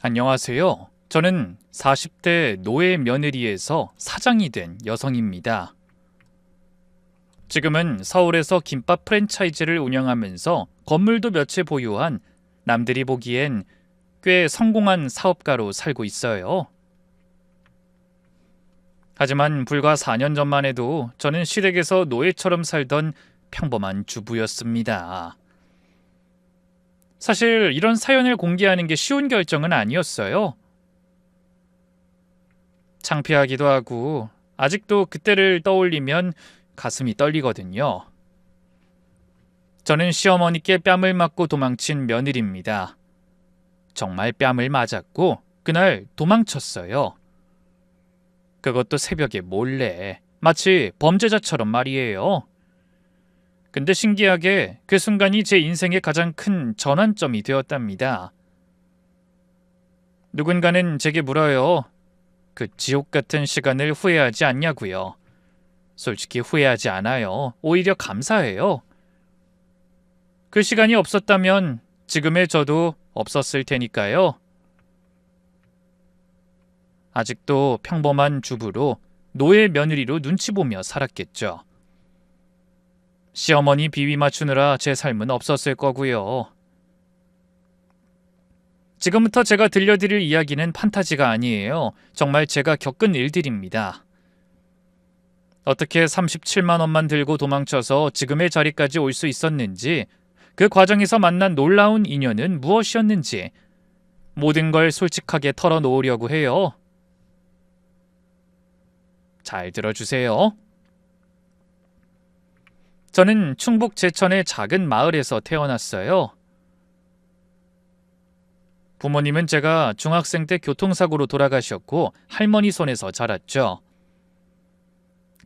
안녕하세요. 저는 40대 노예 며느리에서 사장이 된 여성입니다. 지금은 서울에서 김밥 프랜차이즈를 운영하면서 건물도 몇 채 보유한 남들이 보기엔 꽤 성공한 사업가로 살고 있어요. 하지만 불과 4년 전만 해도 저는 시댁에서 노예처럼 살던 평범한 주부였습니다. 사실 이런 사연을 공개하는 게 쉬운 결정은 아니었어요. 창피하기도 하고 아직도 그때를 떠올리면 가슴이 떨리거든요. 저는 시어머니께 뺨을 맞고 도망친 며느리입니다. 정말 뺨을 맞았고 그날 도망쳤어요. 그것도 새벽에 몰래, 마치 범죄자처럼 말이에요. 근데 신기하게 그 순간이 제 인생의 가장 큰 전환점이 되었답니다. 누군가는 제게 물어요. 그 지옥 같은 시간을 후회하지 않냐고요. 솔직히 후회하지 않아요. 오히려 감사해요. 그 시간이 없었다면 지금의 저도 없었을 테니까요. 아직도 평범한 주부로 노예 며느리로 눈치 보며 살았겠죠. 시어머니 비위 맞추느라 제 삶은 없었을 거고요. 지금부터 제가 들려드릴 이야기는 판타지가 아니에요. 정말 제가 겪은 일들입니다. 어떻게 37만 원만 들고 도망쳐서 지금의 자리까지 올 수 있었는지, 그 과정에서 만난 놀라운 인연은 무엇이었는지 모든 걸 솔직하게 털어놓으려고 해요. 잘 들어주세요. 저는 충북 제천의 작은 마을에서 태어났어요. 부모님은 제가 중학생 때 교통사고로 돌아가셨고 할머니 손에서 자랐죠.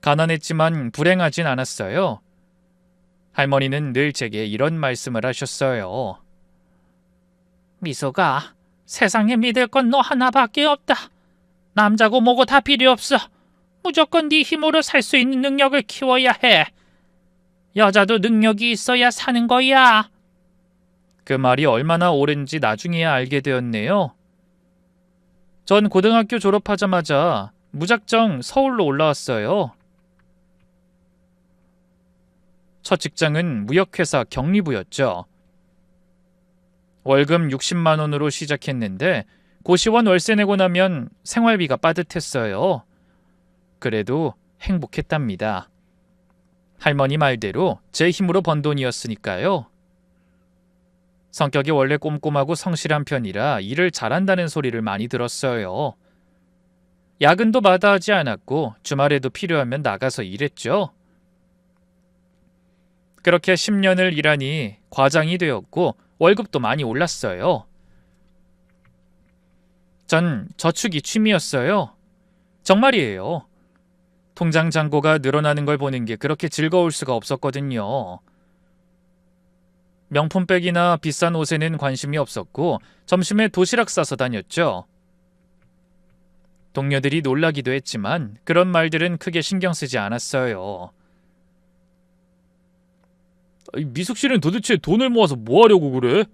가난했지만 불행하진 않았어요. 할머니는 늘 제게 이런 말씀을 하셨어요. 미소가, 세상에 믿을 건 너 하나밖에 없다. 남자고 뭐고 다 필요 없어. 무조건 네 힘으로 살 수 있는 능력을 키워야 해. 여자도 능력이 있어야 사는 거야. 그 말이 얼마나 옳은지 나중에야 알게 되었네요. 전 고등학교 졸업하자마자 무작정 서울로 올라왔어요. 첫 직장은 무역회사 경리부였죠. 월급 60만 원으로 시작했는데 고시원 월세 내고 나면 생활비가 빠듯했어요. 그래도 행복했답니다. 할머니 말대로 제 힘으로 번 돈이었으니까요. 성격이 원래 꼼꼼하고 성실한 편이라 일을 잘한다는 소리를 많이 들었어요. 야근도 마다하지 않았고 주말에도 필요하면 나가서 일했죠. 그렇게 10년을 일하니 과장이 되었고 월급도 많이 올랐어요. 전 저축이 취미였어요. 정말이에요. 통장 잔고가 늘어나는 걸 보는 게 그렇게 즐거울 수가 없었거든요. 명품백이나 비싼 옷에는 관심이 없었고 점심에 도시락 싸서 다녔죠. 동료들이 놀라기도 했지만 그런 말들은 크게 신경 쓰지 않았어요. 미숙 씨는 도대체 돈을 모아서 뭐 하려고 그래?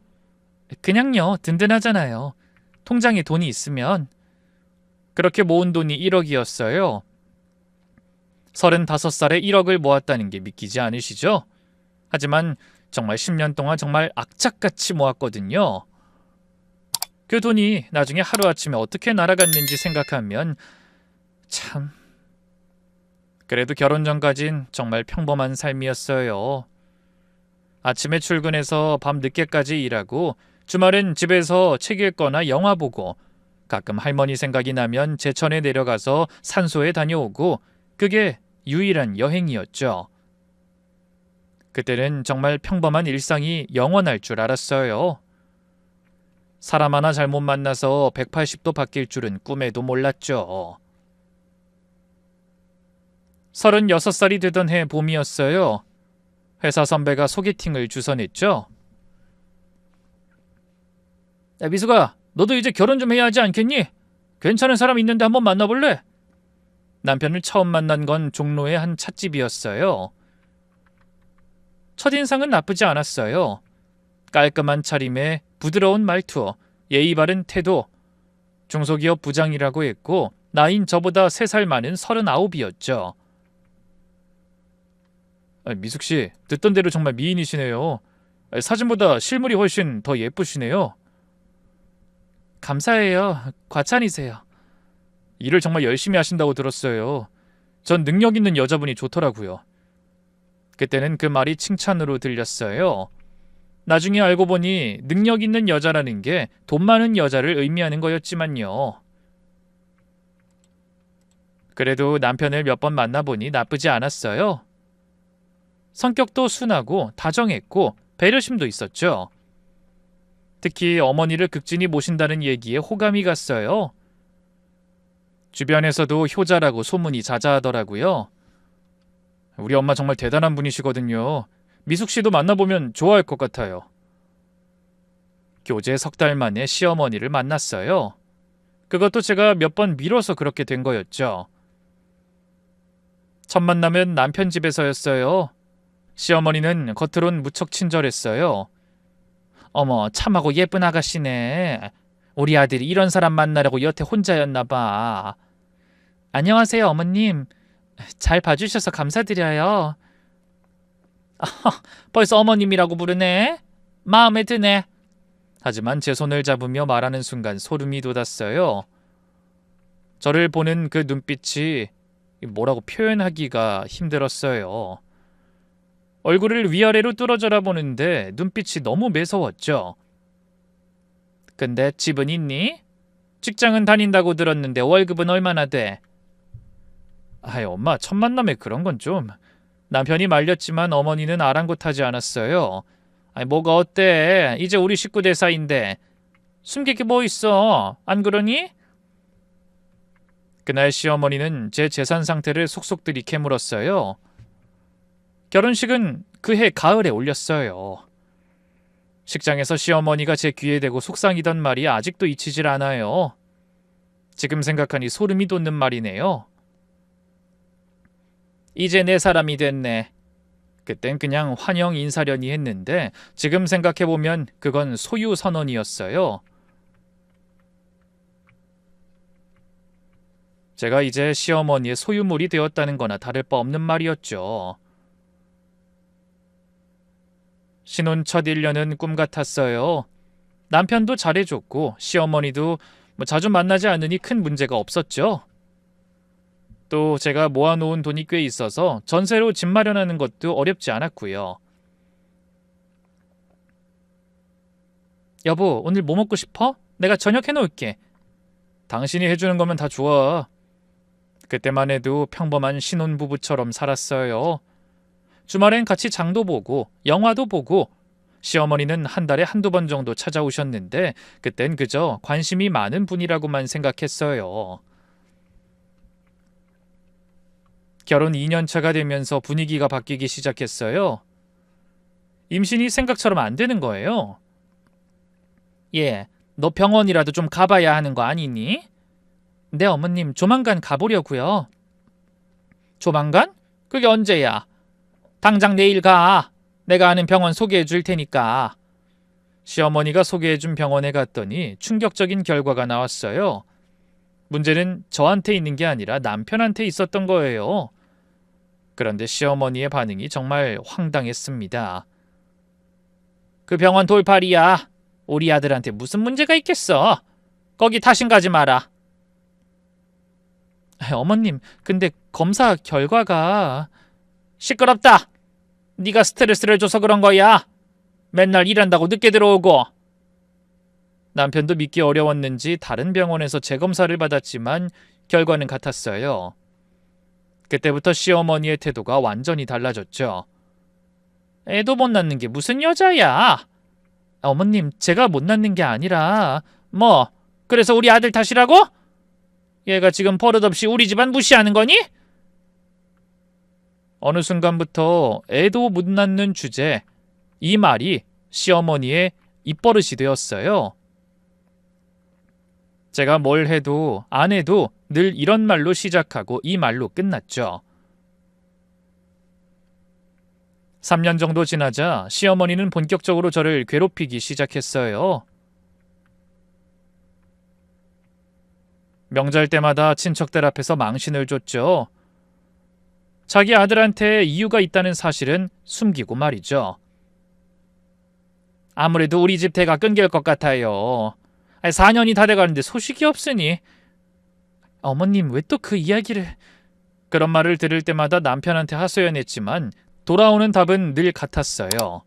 그냥요, 든든하잖아요. 통장에 돈이 있으면. 그렇게 모은 돈이 1억이었어요. 35살에 1억을 모았다는 게 믿기지 않으시죠? 하지만 정말 10년 동안 정말 악착같이 모았거든요. 그 돈이 나중에 하루아침에 어떻게 날아갔는지 생각하면 참... 그래도 결혼 전까진 정말 평범한 삶이었어요. 아침에 출근해서 밤 늦게까지 일하고 주말엔 집에서 책 읽거나 영화 보고 가끔 할머니 생각이 나면 제천에 내려가서 산소에 다녀오고 그게 유일한 여행이었죠. 그때는 정말 평범한 일상이 영원할 줄 알았어요. 사람 하나 잘못 만나서 180도 바뀔 줄은 꿈에도 몰랐죠. 36살이 되던 해 봄이었어요. 회사 선배가 소개팅을 주선했죠. 야, 미숙아, 너도 이제 결혼 좀 해야 하지 않겠니? 괜찮은 사람 있는데 한번 만나볼래? 남편을 처음 만난 건 종로의 한 찻집이었어요. 첫인상은 나쁘지 않았어요. 깔끔한 차림에 부드러운 말투, 예의 바른 태도, 중소기업 부장이라고 했고 나이는 저보다 3살 많은 39이었죠. 미숙 씨, 듣던 대로 정말 미인이시네요. 사진보다 실물이 훨씬 더 예쁘시네요. 감사해요. 과찬이세요. 일을 정말 열심히 하신다고 들었어요. 전 능력 있는 여자분이 좋더라고요. 그때는 그 말이 칭찬으로 들렸어요. 나중에 알고 보니 능력 있는 여자라는 게 돈 많은 여자를 의미하는 거였지만요. 그래도 남편을 몇 번 만나보니 나쁘지 않았어요. 성격도 순하고 다정했고 배려심도 있었죠. 특히 어머니를 극진히 모신다는 얘기에 호감이 갔어요. 주변에서도 효자라고 소문이 자자하더라고요. 우리 엄마 정말 대단한 분이시거든요. 미숙 씨도 만나보면 좋아할 것 같아요. 교제 3달 만에 시어머니를 만났어요. 그것도 제가 몇 번 미뤄서 그렇게 된 거였죠. 첫 만남은 남편 집에서였어요. 시어머니는 겉으론 무척 친절했어요. 어머, 참하고 예쁜 아가씨네. 우리 아들이 이런 사람 만나려고 여태 혼자였나 봐. 안녕하세요, 어머님. 잘 봐주셔서 감사드려요. 벌써 어머님이라고 부르네. 마음에 드네. 하지만 제 손을 잡으며 말하는 순간 소름이 돋았어요. 저를 보는 그 눈빛이 뭐라고 표현하기가 힘들었어요. 얼굴을 위아래로 뚫어져라 보는데 눈빛이 너무 매서웠죠. 근데 집은 있니? 직장은 다닌다고 들었는데 월급은 얼마나 돼? 아이, 엄마, 첫 만남에 그런 건 좀... 남편이 말렸지만 어머니는 아랑곳하지 않았어요. 아니, 뭐가 어때? 이제 우리 식구 될 사이인데 숨길 게 뭐 있어? 안 그러니? 그날 시어머니는 제 재산 상태를 속속들이 캐물었어요. 결혼식은 그해 가을에 올렸어요. 식장에서 시어머니가 제 귀에 대고 속상이던 말이 아직도 잊히질 않아요. 지금 생각하니 소름이 돋는 말이네요. 이제 내 사람이 됐네. 그땐 그냥 환영 인사련이 했는데 지금 생각해보면 그건 소유 선언이었어요. 제가 이제 시어머니의 소유물이 되었다는 거나 다를 바 없는 말이었죠. 신혼 첫 1년은 꿈 같았어요. 남편도 잘해줬고 시어머니도 자주 만나지 않으니 큰 문제가 없었죠. 또 제가 모아놓은 돈이 꽤 있어서 전세로 집 마련하는 것도 어렵지 않았고요. 여보, 오늘 뭐 먹고 싶어? 내가 저녁 해놓을게. 당신이 해주는 거면 다 좋아. 그때만 해도 평범한 신혼부부처럼 살았어요. 주말엔 같이 장도 보고 영화도 보고 시어머니는 한 달에 한두 번 정도 찾아오셨는데 그땐 그저 관심이 많은 분이라고만 생각했어요. 결혼 2년 차가 되면서 분위기가 바뀌기 시작했어요. 임신이 생각처럼 안 되는 거예요. 예, 너 병원이라도 좀 가봐야 하는 거 아니니? 네, 어머님, 조만간 가보려고요. 조만간? 그게 언제야? 당장 내일 가. 내가 아는 병원 소개해 줄 테니까. 시어머니가 소개해 준 병원에 갔더니 충격적인 결과가 나왔어요. 문제는 저한테 있는 게 아니라 남편한테 있었던 거예요. 그런데 시어머니의 반응이 정말 황당했습니다. 그 병원 돌팔이야. 우리 아들한테 무슨 문제가 있겠어. 거기 다신 가지 마라. 어머님, 근데 검사 결과가... 시끄럽다. 네가 스트레스를 줘서 그런 거야. 맨날 일한다고 늦게 들어오고. 남편도 믿기 어려웠는지 다른 병원에서 재검사를 받았지만 결과는 같았어요. 그때부터 시어머니의 태도가 완전히 달라졌죠. 애도 못 낳는 게 무슨 여자야? 어머님, 제가 못 낳는 게 아니라... 뭐, 그래서 우리 아들 탓이라고? 얘가 지금 버릇없이 우리 집안 무시하는 거니? 어느 순간부터 애도 못 낳는 주제, 이 말이 시어머니의 입버릇이 되었어요. 제가 뭘 해도 안 해도 늘 이런 말로 시작하고 이 말로 끝났죠. 3년 정도 지나자 시어머니는 본격적으로 저를 괴롭히기 시작했어요. 명절 때마다 친척들 앞에서 망신을 줬죠. 자기 아들한테 이유가 있다는 사실은 숨기고 말이죠. 아무래도 우리 집 대가 끊길 것 같아요. 4년이 다 돼가는데 소식이 없으니. 어머님, 왜 또 그 이야기를... 그런 말을 들을 때마다 남편한테 하소연했지만 돌아오는 답은 늘 같았어요.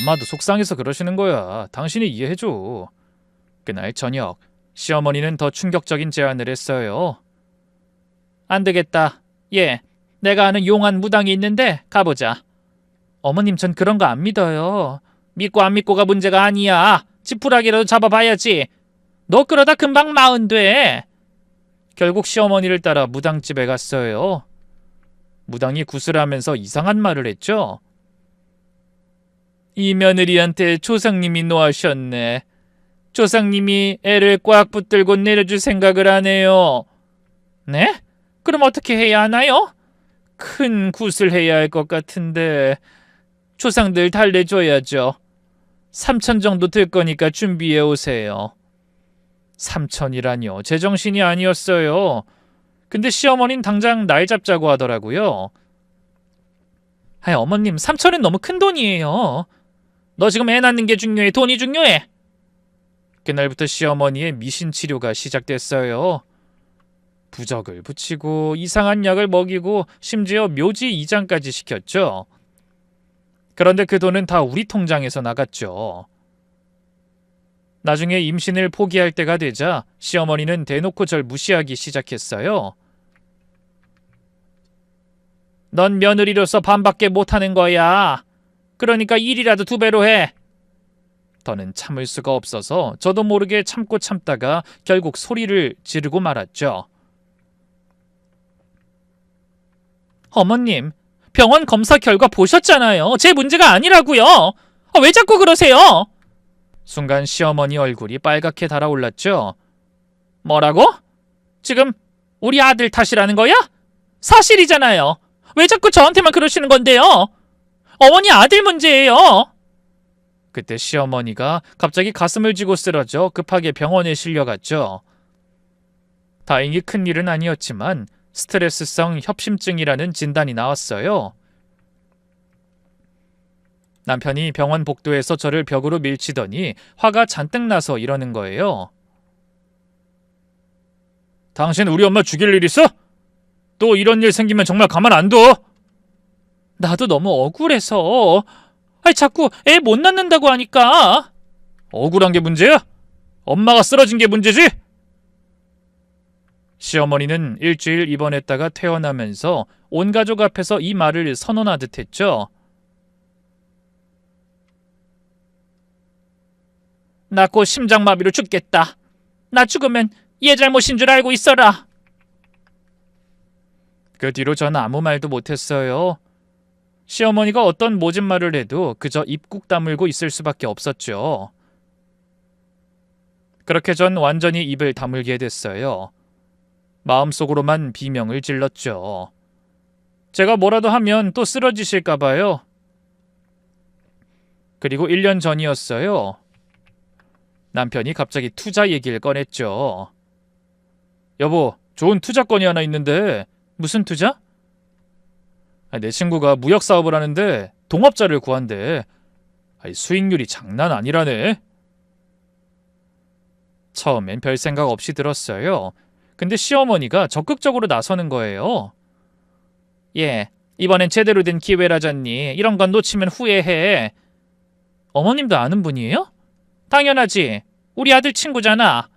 엄마도 속상해서 그러시는 거야. 당신이 이해해줘. 그날 저녁, 시어머니는 더 충격적인 제안을 했어요. 안 되겠다. 내가 아는 용한 무당이 있는데 가보자. 어머님, 전 그런 거 안 믿어요. 믿고 안 믿고가 문제가 아니야. 지푸라기라도 잡아봐야지. 너 그러다 금방 마흔 돼. 결국 시어머니를 따라 무당집에 갔어요. 무당이 구슬하면서 이상한 말을 했죠. 이 며느리한테 조상님이 노하셨네. 조상님이 애를 꽉 붙들고 내려줄 생각을 하네요. 네? 그럼 어떻게 해야 하나요? 큰 굿을 해야 할 것 같은데. 조상들 달래줘야죠. 3천 정도 들 거니까 준비해 오세요. 3천이라뇨. 제정신이 아니었어요. 근데 시어머니는 당장 날 잡자고 하더라고요. 어머님, 3천은 너무 큰 돈이에요. 너 지금 애 낳는 게 중요해? 돈이 중요해? 그날부터 시어머니의 미신 치료가 시작됐어요. 부적을 붙이고 이상한 약을 먹이고 심지어 묘지 이장까지 시켰죠. 그런데 그 돈은 다 우리 통장에서 나갔죠. 나중에 임신을 포기할 때가 되자 시어머니는 대놓고 절 무시하기 시작했어요. 넌 며느리로서 반밖에 못하는 거야. 그러니까 일이라도 2배로 해. 더는 참을 수가 없어서 저도 모르게 참고 참다가 결국 소리를 지르고 말았죠. 어머님, 병원 검사 결과 보셨잖아요. 제 문제가 아니라고요. 왜 자꾸 그러세요? 순간 시어머니 얼굴이 빨갛게 달아올랐죠. 뭐라고? 지금 우리 아들 탓이라는 거야? 사실이잖아요. 왜 자꾸 저한테만 그러시는 건데요? 어머니 아들 문제예요. 그때 시어머니가 갑자기 가슴을 쥐고 쓰러져 급하게 병원에 실려갔죠. 다행히 큰일은 아니었지만 스트레스성 협심증이라는 진단이 나왔어요. 남편이 병원 복도에서 저를 벽으로 밀치더니 화가 잔뜩 나서 이러는 거예요. 당신 우리 엄마 죽일 일 있어? 또 이런 일 생기면 정말 가만 안 둬. 나도 너무 억울해서. 자꾸 애 못 낳는다고 하니까. 억울한 게 문제야? 엄마가 쓰러진 게 문제지? 시어머니는 일주일 입원했다가 퇴원하면서 온 가족 앞에서 이 말을 선언하듯 했죠. 나 곧 심장마비로 죽겠다. 나 죽으면 얘 잘못인 줄 알고 있어라. 그 뒤로 전 아무 말도 못했어요. 시어머니가 어떤 모진 말을 해도 그저 입 꾹 다물고 있을 수밖에 없었죠. 그렇게 전 완전히 입을 다물게 됐어요. 마음속으로만 비명을 질렀죠. 제가 뭐라도 하면 또 쓰러지실까 봐요. 그리고 1년 전이었어요. 남편이 갑자기 투자 얘기를 꺼냈죠. 여보, 좋은 투자건이 하나 있는데. 무슨 투자? 내 친구가 무역 사업을 하는데 동업자를 구한대. 수익률이 장난 아니라네. 처음엔 별 생각 없이 들었어요. 근데 시어머니가 적극적으로 나서는 거예요. 이번엔 제대로 된 기회라잖니. 이런 건 놓치면 후회해. 어머님도 아는 분이에요? 당연하지. 우리 아들 친구잖아.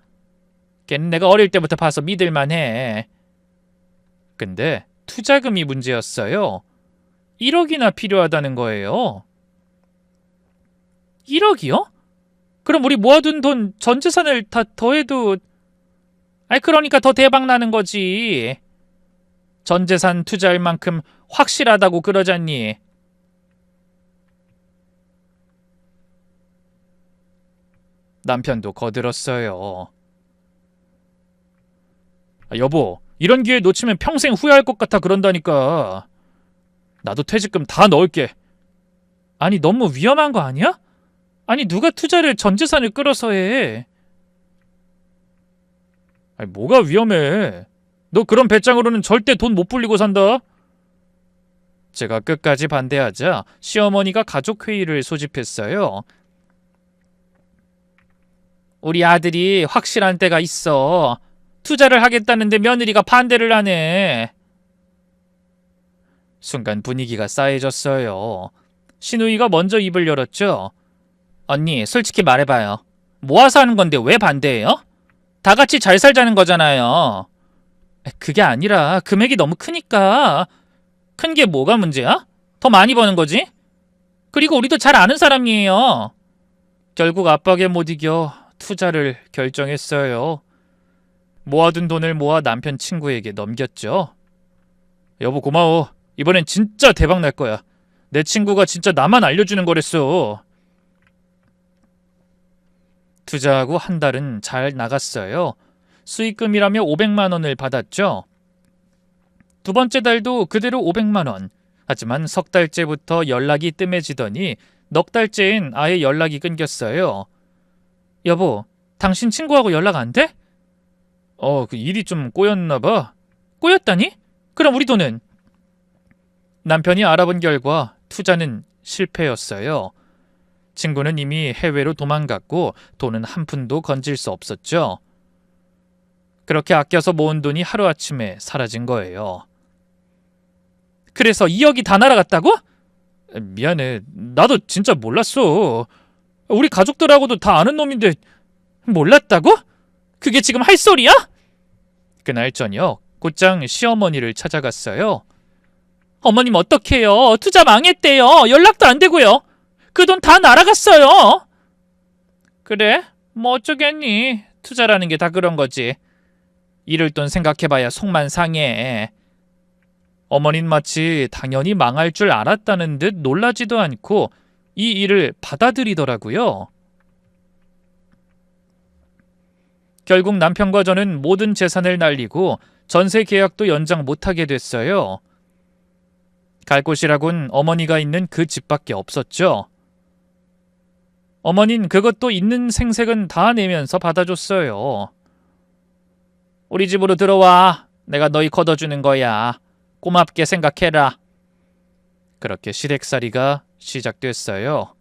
걔는 내가 어릴 때부터 봐서 믿을만해. 근데 투자금이 문제였어요. 1억이나 필요하다는 거예요. 1억이요? 그럼 우리 모아둔 돈 전 재산을 다 더해도... 그러니까 더 대박 나는 거지. 전 재산 투자할 만큼 확실하다고 그러잖니. 남편도 거들었어요. 여보, 이런 기회 놓치면 평생 후회할 것 같아 그런다니까. 나도 퇴직금 다 넣을게. 아니, 너무 위험한 거 아니야? 아니, 누가 투자를 전 재산을 끌어서 해. 아니, 뭐가 위험해? 너 그런 배짱으로는 절대 돈 못 불리고 산다. 제가 끝까지 반대하자 시어머니가 가족회의를 소집했어요. 우리 아들이 확실한 데가 있어. 투자를 하겠다는데 며느리가 반대를 하네. 순간 분위기가 싸해졌어요. 신우이가 먼저 입을 열었죠. 언니, 솔직히 말해봐요. 모아서 하는 건데 왜 반대해요? 다 같이 잘 살자는 거잖아요. 그게 아니라 금액이 너무 크니까. 큰 게 뭐가 문제야? 더 많이 버는 거지? 그리고 우리도 잘 아는 사람이에요. 결국 압박에 못 이겨 투자를 결정했어요. 모아둔 돈을 모아 남편 친구에게 넘겼죠. 여보 고마워. 이번엔 진짜 대박 날 거야. 내 친구가 진짜 나만 알려주는 거랬어. 투자하고 한 달은 잘 나갔어요. 수익금이라며 500만 원을 받았죠. 두 번째 달도 그대로 500만 원. 하지만 석 달째부터 연락이 뜸해지더니 넉 달째엔 아예 연락이 끊겼어요. 여보, 당신 친구하고 연락 안 돼? 그 일이 좀 꼬였나 봐. 꼬였다니? 그럼 우리 돈은? 남편이 알아본 결과 투자는 실패였어요. 친구는 이미 해외로 도망갔고 돈은 한 푼도 건질 수 없었죠. 그렇게 아껴서 모은 돈이 하루아침에 사라진 거예요. 그래서 2억이 다 날아갔다고? 미안해. 나도 진짜 몰랐어. 우리 가족들하고도 다 아는 놈인데 몰랐다고? 그게 지금 할 소리야? 그날 저녁 곧장 시어머니를 찾아갔어요. 어머님 어떡해요? 투자 망했대요. 연락도 안 되고요. 그 돈 다 날아갔어요. 그래? 뭐 어쩌겠니? 투자라는 게 다 그런 거지. 잃을 돈 생각해봐야 속만 상해. 어머닌 마치 당연히 망할 줄 알았다는 듯 놀라지도 않고 이 일을 받아들이더라고요. 결국 남편과 저는 모든 재산을 날리고 전세 계약도 연장 못하게 됐어요. 갈 곳이라곤 어머니가 있는 그 집밖에 없었죠. 어머닌 그것도 있는 생색은 다 내면서 받아줬어요. 우리 집으로 들어와. 내가 너희 걷어주는 거야. 고맙게 생각해라. 그렇게 시댁살이가 시작됐어요.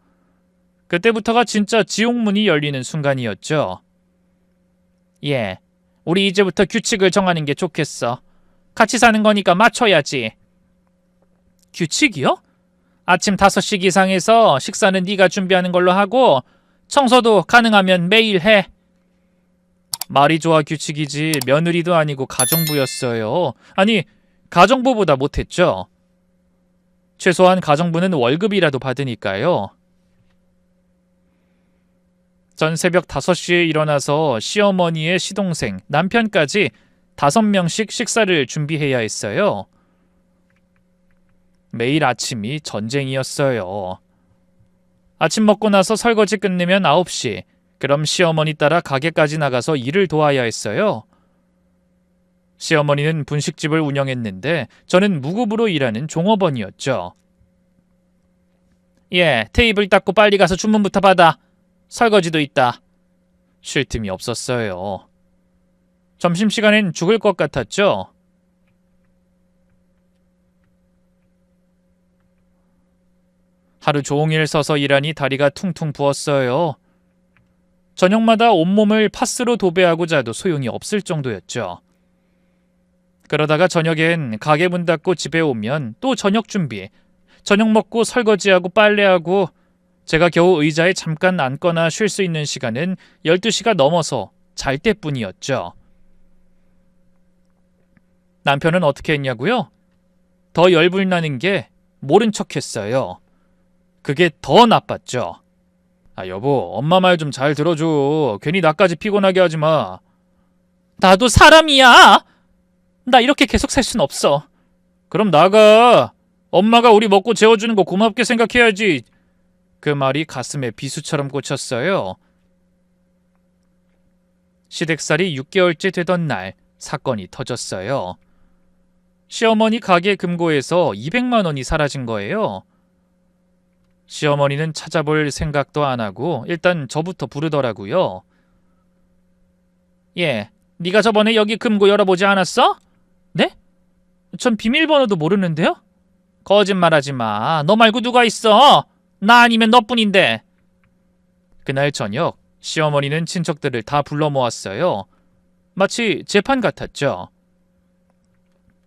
그때부터가 진짜 지옥문이 열리는 순간이었죠. 예, 우리 이제부터 규칙을 정하는 게 좋겠어. 같이 사는 거니까 맞춰야지. 규칙이요? 아침 5시 기상해서 식사는 네가 준비하는 걸로 하고 청소도 가능하면 매일 해. 말이 좋아 규칙이지 며느리도 아니고 가정부였어요. 아니, 가정부보다 못했죠. 최소한 가정부는 월급이라도 받으니까요. 전 새벽 5시에 일어나서 시어머니의 시동생, 남편까지 5명씩 식사를 준비해야 했어요. 매일 아침이 전쟁이었어요. 아침 먹고 나서 설거지 끝내면 9시. 그럼 시어머니 따라 가게까지 나가서 일을 도와야 했어요. 시어머니는 분식집을 운영했는데 저는 무급으로 일하는 종업원이었죠. 예, 테이블 닦고 빨리 가서 주문부터 받아. 설거지도 있다. 쉴 틈이 없었어요. 점심시간엔 죽을 것 같았죠. 하루 종일 서서 일하니 다리가 퉁퉁 부었어요. 저녁마다 온몸을 파스로 도배하고 자도 소용이 없을 정도였죠. 그러다가 저녁엔 가게 문 닫고 집에 오면 또 저녁 준비, 저녁 먹고 설거지하고 빨래하고 제가 겨우 의자에 잠깐 앉거나 쉴 수 있는 시간은 12시가 넘어서 잘 때뿐이었죠. 남편은 어떻게 했냐고요? 더 열불나는 게 모른 척했어요. 그게 더 나빴죠. 여보, 엄마 말 좀 잘 들어줘. 괜히 나까지 피곤하게 하지 마. 나도 사람이야. 나 이렇게 계속 살 순 없어. 그럼 나가. 엄마가 우리 먹고 재워주는 거 고맙게 생각해야지. 그 말이 가슴에 비수처럼 꽂혔어요. 시댁살이 6개월째 되던 날 사건이 터졌어요. 시어머니 가게 금고에서 200만 원이 사라진 거예요. 시어머니는 찾아볼 생각도 안 하고 일단 저부터 부르더라고요. 예, 네가 저번에 여기 금고 열어보지 않았어? 네? 전 비밀번호도 모르는데요? 거짓말하지 마. 너 말고 누가 있어? 나 아니면 너뿐인데. 그날 저녁 시어머니는 친척들을 다 불러 모았어요. 마치 재판 같았죠.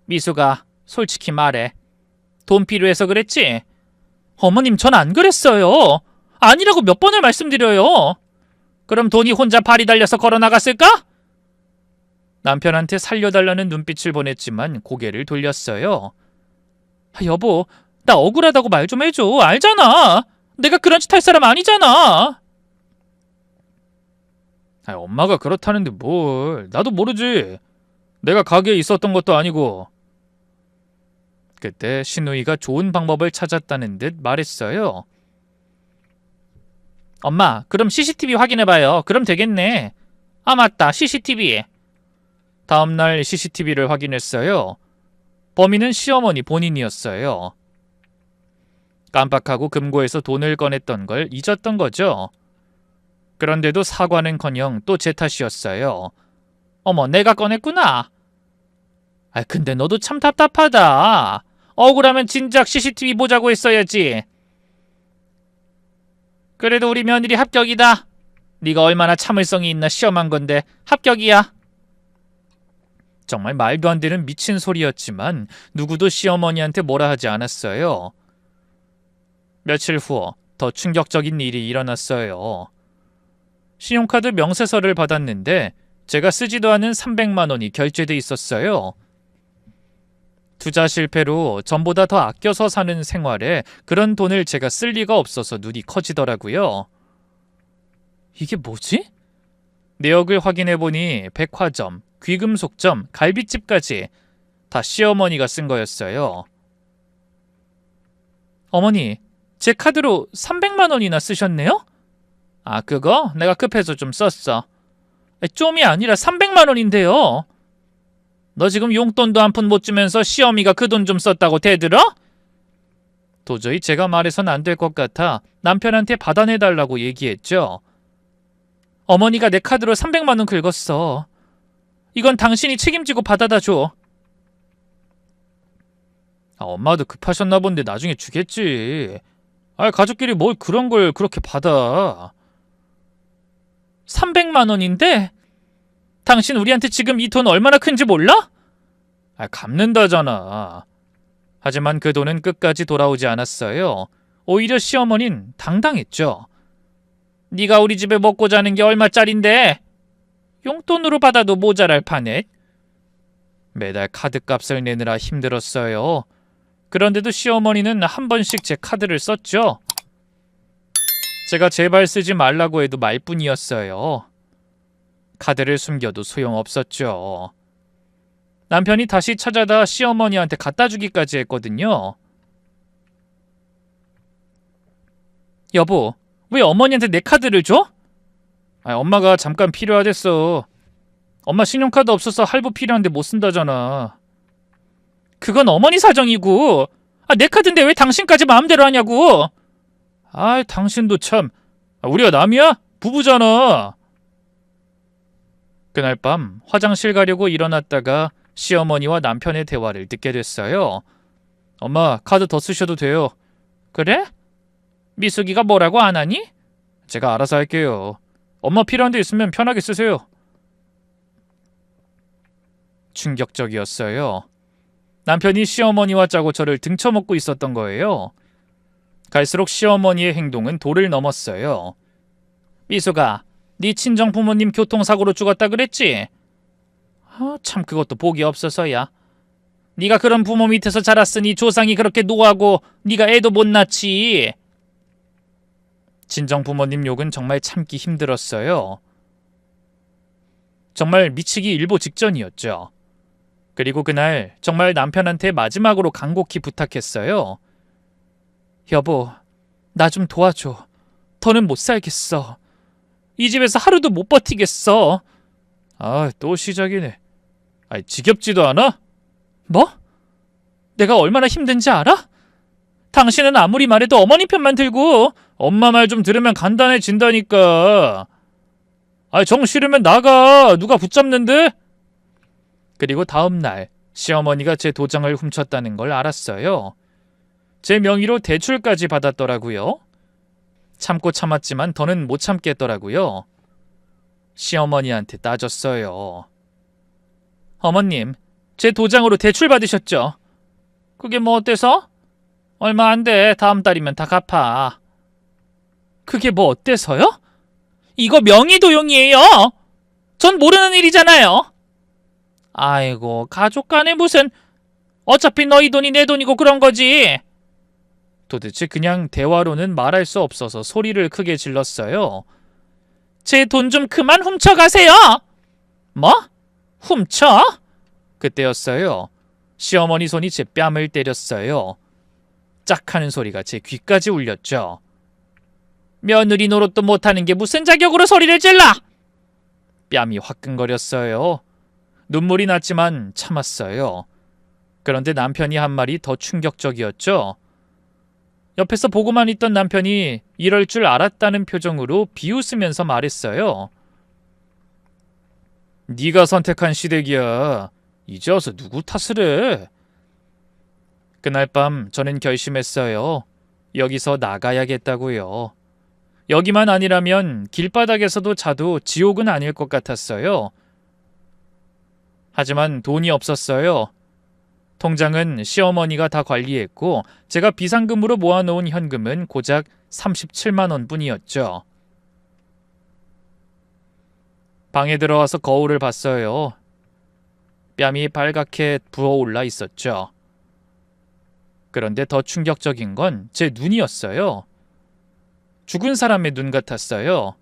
미수가 솔직히 말해. 돈 필요해서 그랬지? 어머님 전 안 그랬어요. 아니라고 몇 번을 말씀드려요. 그럼 돈이 혼자 발이 달려서 걸어나갔을까? 남편한테 살려달라는 눈빛을 보냈지만 고개를 돌렸어요. 여보, 나 억울하다고 말 좀 해줘. 알잖아. 내가 그런 짓 할 사람 아니잖아. 엄마가 그렇다는데 뭘. 나도 모르지. 내가 가게에 있었던 것도 아니고. 그때 신우이가 좋은 방법을 찾았다는 듯 말했어요. 엄마, 그럼 CCTV 확인해봐요. 그럼 되겠네. 아, 맞다. CCTV. 다음날 CCTV를 확인했어요. 범인은 시어머니 본인이었어요. 깜빡하고 금고에서 돈을 꺼냈던 걸 잊었던 거죠. 그런데도 사과는커녕 또 제 탓이었어요. 어머, 내가 꺼냈구나. 근데 너도 참 답답하다. 억울하면 진작 CCTV 보자고 했어야지. 그래도 우리 며느리 합격이다. 네가 얼마나 참을성이 있나 시험한 건데 합격이야. 정말 말도 안 되는 미친 소리였지만 누구도 시어머니한테 뭐라 하지 않았어요. 며칠 후 더 충격적인 일이 일어났어요. 신용카드 명세서를 받았는데 제가 쓰지도 않은 300만 원이 결제돼 있었어요. 투자 실패로 전보다 더 아껴서 사는 생활에 그런 돈을 제가 쓸 리가 없어서 눈이 커지더라고요. 이게 뭐지? 내역을 확인해보니 백화점, 귀금속점, 갈비집까지 다 시어머니가 쓴 거였어요. 어머니, 제 카드로 300만 원이나 쓰셨네요? 아, 그거? 내가 급해서 좀 썼어. 좀이 아니라 300만 원인데요. 너 지금 용돈도 한 푼 못 주면서 시어미가 그 돈 좀 썼다고 대들어? 도저히 제가 말해선 안 될 것 같아 남편한테 받아내달라고 얘기했죠. 어머니가 내 카드로 300만 원 긁었어. 이건 당신이 책임지고 받아다 줘. 엄마도 급하셨나 본데 나중에 주겠지. 가족끼리 뭘 그런 걸 그렇게 받아. 300만 원인데? 당신 우리한테 지금 이 돈 얼마나 큰지 몰라? 갚는다잖아. 하지만 그 돈은 끝까지 돌아오지 않았어요. 오히려 시어머니는 당당했죠. 네가 우리 집에 먹고 자는 게 얼마짜린데? 용돈으로 받아도 모자랄 판에. 매달 카드값을 내느라 힘들었어요. 그런데도 시어머니는 한 번씩 제 카드를 썼죠. 제가 제발 쓰지 말라고 해도 말뿐이었어요. 카드를 숨겨도 소용없었죠. 남편이 다시 찾아다 시어머니한테 갖다 주기까지 했거든요. 여보, 왜 어머니한테 내 카드를 줘? 엄마가 잠깐 필요하댔어. 엄마 신용카드 없어서 할부 필요한데 못 쓴다잖아. 그건 어머니 사정이고. 내 카드인데 왜 당신까지 마음대로 하냐고. 당신도 참. 우리가 남이야? 부부잖아. 그날 밤 화장실 가려고 일어났다가 시어머니와 남편의 대화를 듣게 됐어요. 엄마, 카드 더 쓰셔도 돼요. 그래? 미숙이가 뭐라고 안 하니? 제가 알아서 할게요. 엄마 필요한 데 있으면 편하게 쓰세요. 충격적이었어요. 남편이 시어머니와 짜고 저를 등쳐먹고 있었던 거예요. 갈수록 시어머니의 행동은 도를 넘었어요. 미숙아, 네 친정 부모님 교통사고로 죽었다 그랬지? 참 그것도 복이 없어서야. 네가 그런 부모 밑에서 자랐으니 조상이 그렇게 노하고 네가 애도 못 낳지. 친정 부모님 욕은 정말 참기 힘들었어요. 정말 미치기 일보 직전이었죠. 그리고 그날 정말 남편한테 마지막으로 간곡히 부탁했어요. 여보, 나 좀 도와줘. 더는 못 살겠어. 이 집에서 하루도 못 버티겠어. 또 시작이네. 지겹지도 않아? 뭐? 내가 얼마나 힘든지 알아? 당신은 아무리 말해도 어머니 편만 들고 엄마 말 좀 들으면 간단해진다니까. 정 싫으면 나가. 누가 붙잡는데? 그리고 다음 날 시어머니가 제 도장을 훔쳤다는 걸 알았어요. 제 명의로 대출까지 받았더라고요. 참고 참았지만 더는 못 참겠더라고요. 시어머니한테 따졌어요. 어머님, 제 도장으로 대출 받으셨죠? 그게 뭐 어때서? 얼마 안 돼. 다음 달이면 다 갚아. 그게 뭐 어때서요? 이거 명의도용이에요. 전 모르는 일이잖아요. 아이고, 가족 간에 무슨... 어차피 너희 돈이 내 돈이고 그런 거지. 도대체 그냥 대화로는 말할 수 없어서 소리를 크게 질렀어요. 제 돈 좀 그만 훔쳐가세요. 뭐? 훔쳐? 그때였어요. 시어머니 손이 제 뺨을 때렸어요. 짝 하는 소리가 제 귀까지 울렸죠. 며느리 노릇도 못하는 게 무슨 자격으로 소리를 질러? 뺨이 화끈거렸어요. 눈물이 났지만 참았어요. 그런데 남편이 한 말이 더 충격적이었죠. 옆에서 보고만 있던 남편이 이럴 줄 알았다는 표정으로 비웃으면서 말했어요. 네가 선택한 시댁이야. 이제 와서 누구 탓을 해? 그날 밤 저는 결심했어요. 여기서 나가야겠다고요. 여기만 아니라면 길바닥에서도 자도 지옥은 아닐 것 같았어요. 하지만 돈이 없었어요. 통장은 시어머니가 다 관리했고 제가 비상금으로 모아놓은 현금은 고작 37만 원뿐이었죠. 방에 들어와서 거울을 봤어요. 뺨이 빨갛게 부어올라 있었죠. 그런데 더 충격적인 건 제 눈이었어요. 죽은 사람의 눈 같았어요.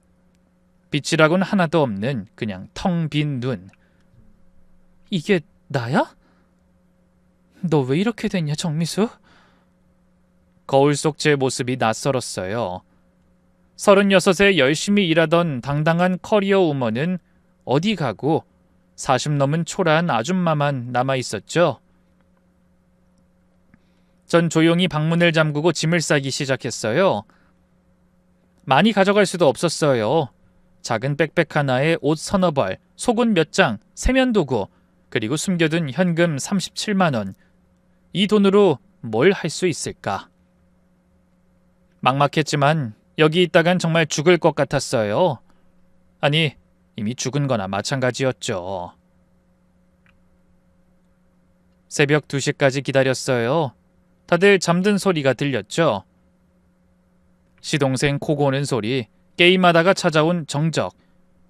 빛이라곤 하나도 없는 그냥 텅 빈 눈. 이게 나야? 너 왜 이렇게 됐냐, 정미수? 거울 속 제 모습이 낯설었어요. 36에 열심히 일하던 당당한 커리어 우먼은 어디 가고 40 넘은 초라한 아줌마만 남아있었죠. 전 조용히 방문을 잠그고 짐을 싸기 시작했어요. 많이 가져갈 수도 없었어요. 작은 백팩 하나에 옷 서너 벌, 속옷 몇 장, 세면도구, 그리고 숨겨둔 현금 37만 원. 이 돈으로 뭘 할 수 있을까? 막막했지만 여기 있다간 정말 죽을 것 같았어요. 아니, 이미 죽은 거나 마찬가지였죠. 새벽 2시까지 기다렸어요. 다들 잠든 소리가 들렸죠. 시동생 코 고는 소리, 게임하다가 찾아온 정적,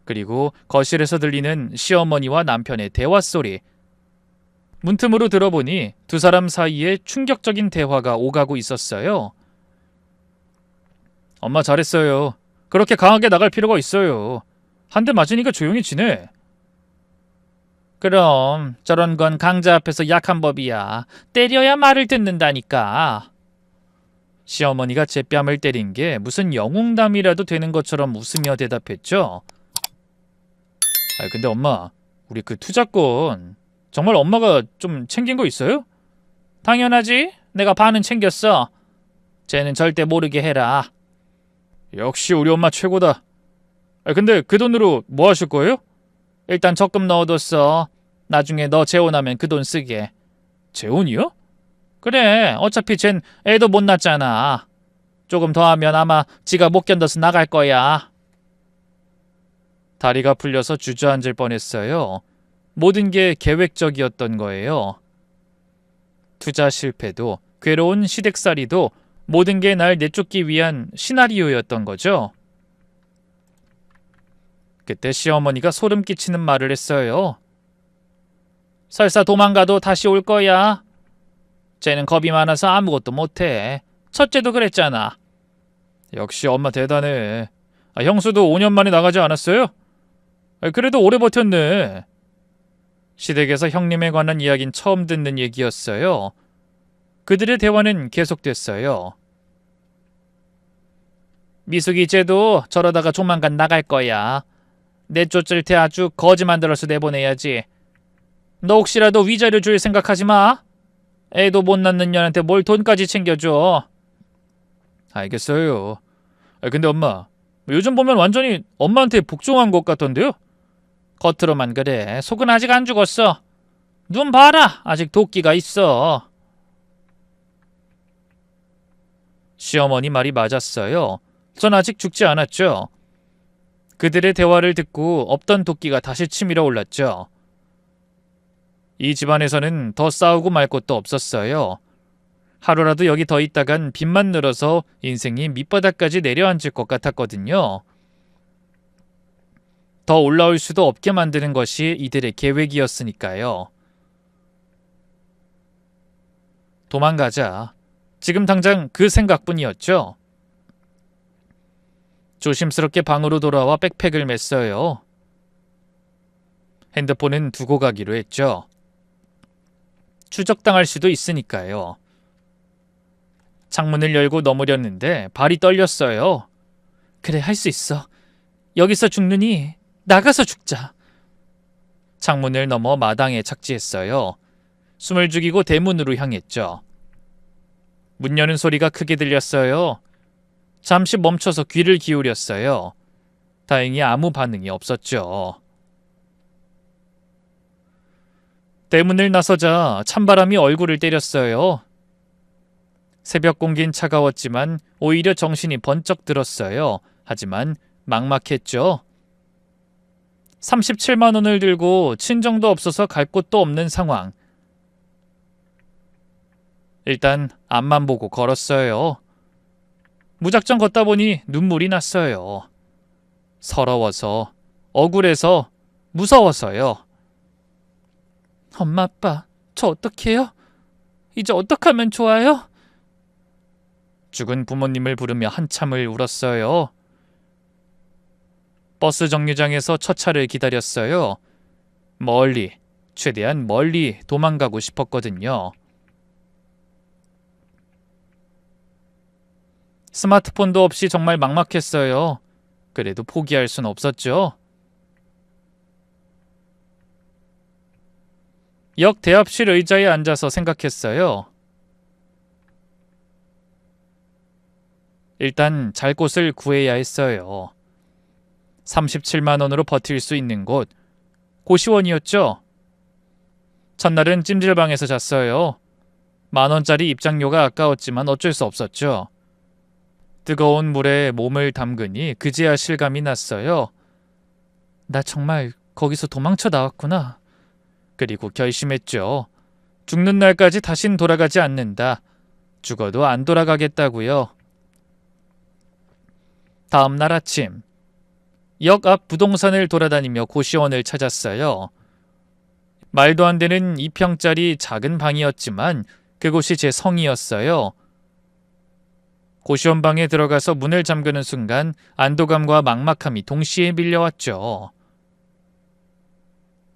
그리고 거실에서 들리는 시어머니와 남편의 대화 소리. 문틈으로 들어보니 두 사람 사이에 충격적인 대화가 오가고 있었어요. 엄마 잘했어요. 그렇게 강하게 나갈 필요가 있어요. 한 대 맞으니까 조용히 지내. 그럼 저런 건 강자 앞에서 약한 법이야. 때려야 말을 듣는다니까. 시어머니가 제 뺨을 때린 게 무슨 영웅담이라도 되는 것처럼 웃으며 대답했죠. 근데 엄마, 우리 그 투자권 정말 엄마가 좀 챙긴 거 있어요? 당연하지. 내가 반은 챙겼어. 쟤는 절대 모르게 해라. 역시 우리 엄마 최고다. 근데 그 돈으로 뭐 하실 거예요? 일단 적금 넣어뒀어. 나중에 너 재혼하면 그 돈 쓰게. 재혼이요? 그래. 어차피 쟨 애도 못 낳잖아. 조금 더 하면 아마 지가 못 견뎌서 나갈 거야. 다리가 풀려서 주저앉을 뻔했어요. 모든 게 계획적이었던 거예요. 투자 실패도, 괴로운 시댁살이도 모든 게 날 내쫓기 위한 시나리오였던 거죠. 그때 시어머니가 소름 끼치는 말을 했어요. 설사 도망가도 다시 올 거야. 쟤는 겁이 많아서 아무것도 못해. 첫째도 그랬잖아. 역시 엄마 대단해. 형수도 5년 만에 나가지 않았어요? 그래도 오래 버텼네. 시댁에서 형님에 관한 이야기는 처음 듣는 얘기였어요. 그들의 대화는 계속됐어요. 미숙이 쟤도 저러다가 조만간 나갈 거야. 내쫓을 테 아주 거지 만들어서 내보내야지. 너 혹시라도 위자료 줄 생각하지 마. 애도 못 낳는 년한테 뭘 돈까지 챙겨줘. 알겠어요. 근데 엄마, 요즘 보면 완전히 엄마한테 복종한 것 같던데요? 겉으로만 그래. 속은 아직 안 죽었어. 눈 봐라. 아직 도끼가 있어. 시어머니 말이 맞았어요. 전 아직 죽지 않았죠. 그들의 대화를 듣고 없던 도끼가 다시 치밀어 올랐죠. 이 집안에서는 더 싸우고 말 것도 없었어요. 하루라도 여기 더 있다간 빚만 늘어서 인생이 밑바닥까지 내려앉을 것 같았거든요. 더 올라올 수도 없게 만드는 것이 이들의 계획이었으니까요. 도망가자. 지금 당장 그 생각뿐이었죠. 조심스럽게 방으로 돌아와 백팩을 맸어요. 핸드폰은 두고 가기로 했죠. 추적당할 수도 있으니까요. 창문을 열고 넘으려는데 발이 떨렸어요. 그래, 할 수 있어. 여기서 죽느니 나가서 죽자. 창문을 넘어 마당에 착지했어요. 숨을 죽이고 대문으로 향했죠. 문 여는 소리가 크게 들렸어요. 잠시 멈춰서 귀를 기울였어요. 다행히 아무 반응이 없었죠. 대문을 나서자 찬바람이 얼굴을 때렸어요. 새벽 공기는 차가웠지만 오히려 정신이 번쩍 들었어요. 하지만 막막했죠. 37만 원을 들고 친정도 없어서 갈 곳도 없는 상황. 일단 앞만 보고 걸었어요. 무작정 걷다 보니 눈물이 났어요. 서러워서, 억울해서, 무서워서요. 엄마, 아빠, 저 어떡해요? 이제 어떡하면 좋아요? 죽은 부모님을 부르며 한참을 울었어요. 버스 정류장에서 첫 차를 기다렸어요. 멀리, 최대한 멀리 도망가고 싶었거든요. 스마트폰도 없이 정말 막막했어요. 그래도 포기할 순 없었죠. 역 대합실 의자에 앉아서 생각했어요. 일단 잘 곳을 구해야 했어요. 37만 원으로 버틸 수 있는 곳, 고시원이었죠. 첫날은 찜질방에서 잤어요. 10,000원짜리 입장료가 아까웠지만 어쩔 수 없었죠. 뜨거운 물에 몸을 담그니 그제야 실감이 났어요. 나 정말 거기서 도망쳐 나왔구나. 그리고 결심했죠. 죽는 날까지 다신 돌아가지 않는다. 죽어도 안 돌아가겠다고요. 다음 날 아침, 역 앞 부동산을 돌아다니며 고시원을 찾았어요. 말도 안 되는 2평짜리 작은 방이었지만 그곳이 제 성이었어요. 고시원 방에 들어가서 문을 잠그는 순간 안도감과 막막함이 동시에 밀려왔죠.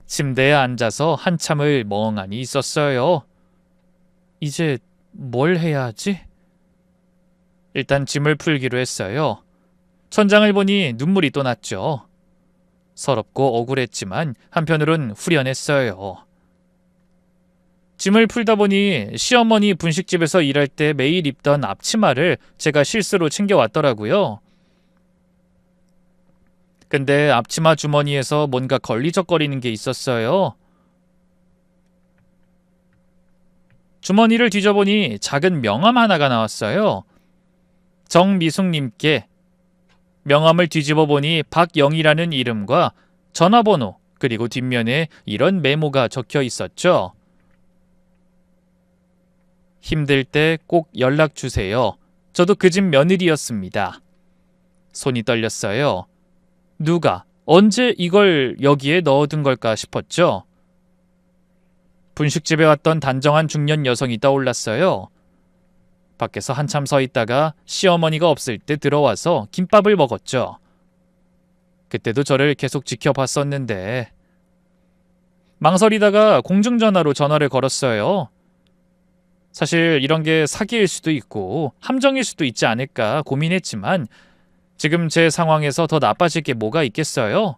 침대에 앉아서 한참을 멍하니 있었어요. 이제 뭘 해야 하지? 일단 짐을 풀기로 했어요. 천장을 보니 눈물이 또 났죠. 서럽고 억울했지만 한편으론 후련했어요. 짐을 풀다 보니 시어머니 분식집에서 일할 때 매일 입던 앞치마를 제가 실수로 챙겨왔더라고요. 근데 앞치마 주머니에서 뭔가 걸리적거리는 게 있었어요. 주머니를 뒤져보니 작은 명함 하나가 나왔어요. 정미숙님께. 명함을 뒤집어 보니 박영이라는 이름과 전화번호, 그리고 뒷면에 이런 메모가 적혀 있었죠. 힘들 때 꼭 연락 주세요. 저도 그 집 며느리였습니다. 손이 떨렸어요. 누가, 언제 이걸 여기에 넣어둔 걸까 싶었죠. 분식집에 왔던 단정한 중년 여성이 떠올랐어요. 밖에서 한참 서 있다가 시어머니가 없을 때 들어와서 김밥을 먹었죠. 그때도 저를 계속 지켜봤었는데 망설이다가 공중전화로 전화를 걸었어요. 사실 이런 게 사기일 수도 있고 함정일 수도 있지 않을까 고민했지만 지금 제 상황에서 더 나빠질 게 뭐가 있겠어요?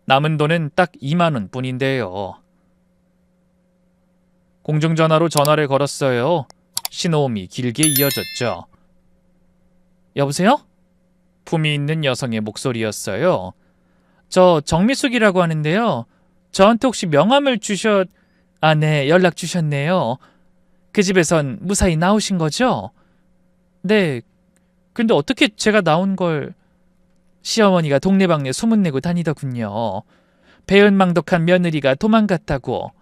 남은 돈은 딱 2만 원 뿐인데요. 공중전화로 전화를 걸었어요. 신호음이 길게 이어졌죠. 여보세요? 품이 있는 여성의 목소리였어요. 저 정미숙이라고 하는데요. 저한테 혹시 명함을 아, 네, 연락 주셨네요. 그 집에선 무사히 나오신 거죠? 네, 근데 어떻게 제가 나온 걸... 시어머니가 동네방네 소문내고 다니더군요. 배은망덕한 며느리가 도망갔다고.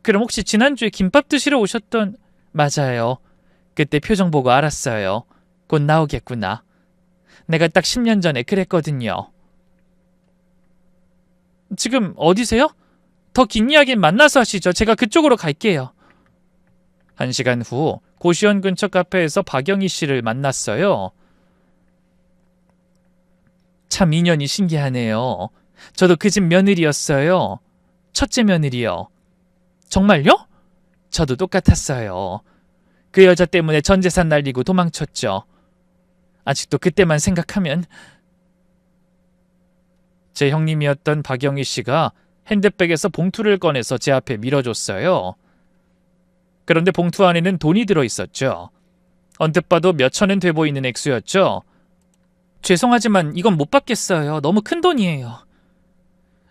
그럼 혹시 지난주에 김밥 드시러 오셨던... 맞아요. 그때 표정 보고 알았어요. 곧 나오겠구나. 내가 딱 10년 전에 그랬거든요. 지금 어디세요? 더 긴 이야기는 만나서 하시죠. 제가 그쪽으로 갈게요. 1시간 후 고시원 근처 카페에서 박영희 씨를 만났어요. 참 인연이 신기하네요. 저도 그 집 며느리였어요. 첫째 며느리요. 정말요? 저도 똑같았어요. 그 여자 때문에 전 재산 날리고 도망쳤죠. 아직도 그때만 생각하면... 제 형님이었던 박영희 씨가 핸드백에서 봉투를 꺼내서 제 앞에 밀어줬어요. 그런데 봉투 안에는 돈이 들어있었죠. 언뜻 봐도 몇 천은 돼 보이는 액수였죠. 죄송하지만 이건 못 받겠어요. 너무 큰 돈이에요.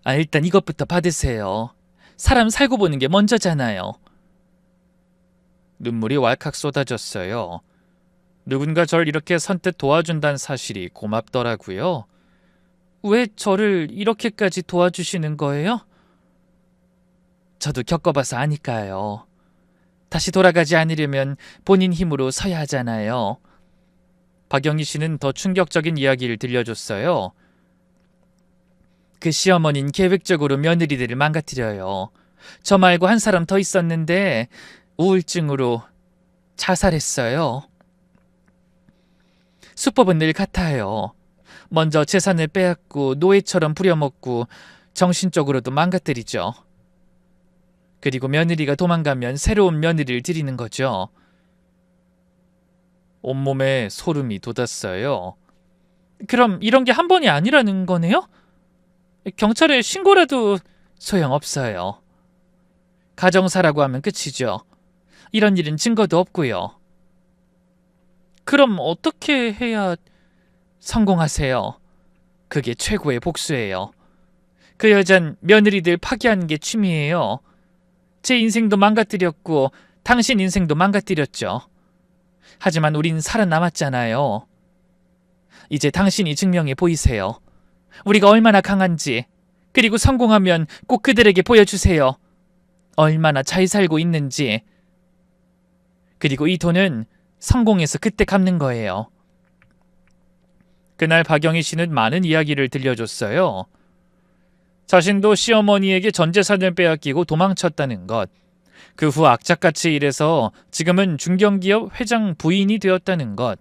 아, 일단 이것부터 받으세요. 사람 살고 보는 게 먼저잖아요. 눈물이 왈칵 쏟아졌어요. 누군가 절 이렇게 선뜻 도와준다는 사실이 고맙더라고요. 왜 저를 이렇게까지 도와주시는 거예요? 저도 겪어봐서 아니까요. 다시 돌아가지 않으려면 본인 힘으로 서야 하잖아요. 박영희 씨는 더 충격적인 이야기를 들려줬어요. 그 시어머니는 계획적으로 며느리들을 망가뜨려요. 저 말고 한 사람 더 있었는데 우울증으로 자살했어요. 수법은 늘 같아요. 먼저 재산을 빼앗고 노예처럼 부려먹고 정신적으로도 망가뜨리죠. 그리고 며느리가 도망가면 새로운 며느리를 들이는 거죠. 온몸에 소름이 돋았어요. 그럼 이런 게 한 번이 아니라는 거네요? 경찰에 신고라도 소용없어요. 가정사라고 하면 끝이죠. 이런 일은 증거도 없고요. 그럼 어떻게 해야... 성공하세요. 그게 최고의 복수예요. 그 여잔 며느리들 파괴하는 게 취미예요. 제 인생도 망가뜨렸고 당신 인생도 망가뜨렸죠. 하지만 우린 살아남았잖아요. 이제 당신이 증명해 보이세요. 우리가 얼마나 강한지. 그리고 성공하면 꼭 그들에게 보여주세요. 얼마나 잘 살고 있는지. 그리고 이 돈은 성공해서 그때 갚는 거예요. 그날 박영희 씨는 많은 이야기를 들려줬어요. 자신도 시어머니에게 전 재산을 빼앗기고 도망쳤다는 것, 그 후 악착같이 일해서 지금은 중견기업 회장 부인이 되었다는 것,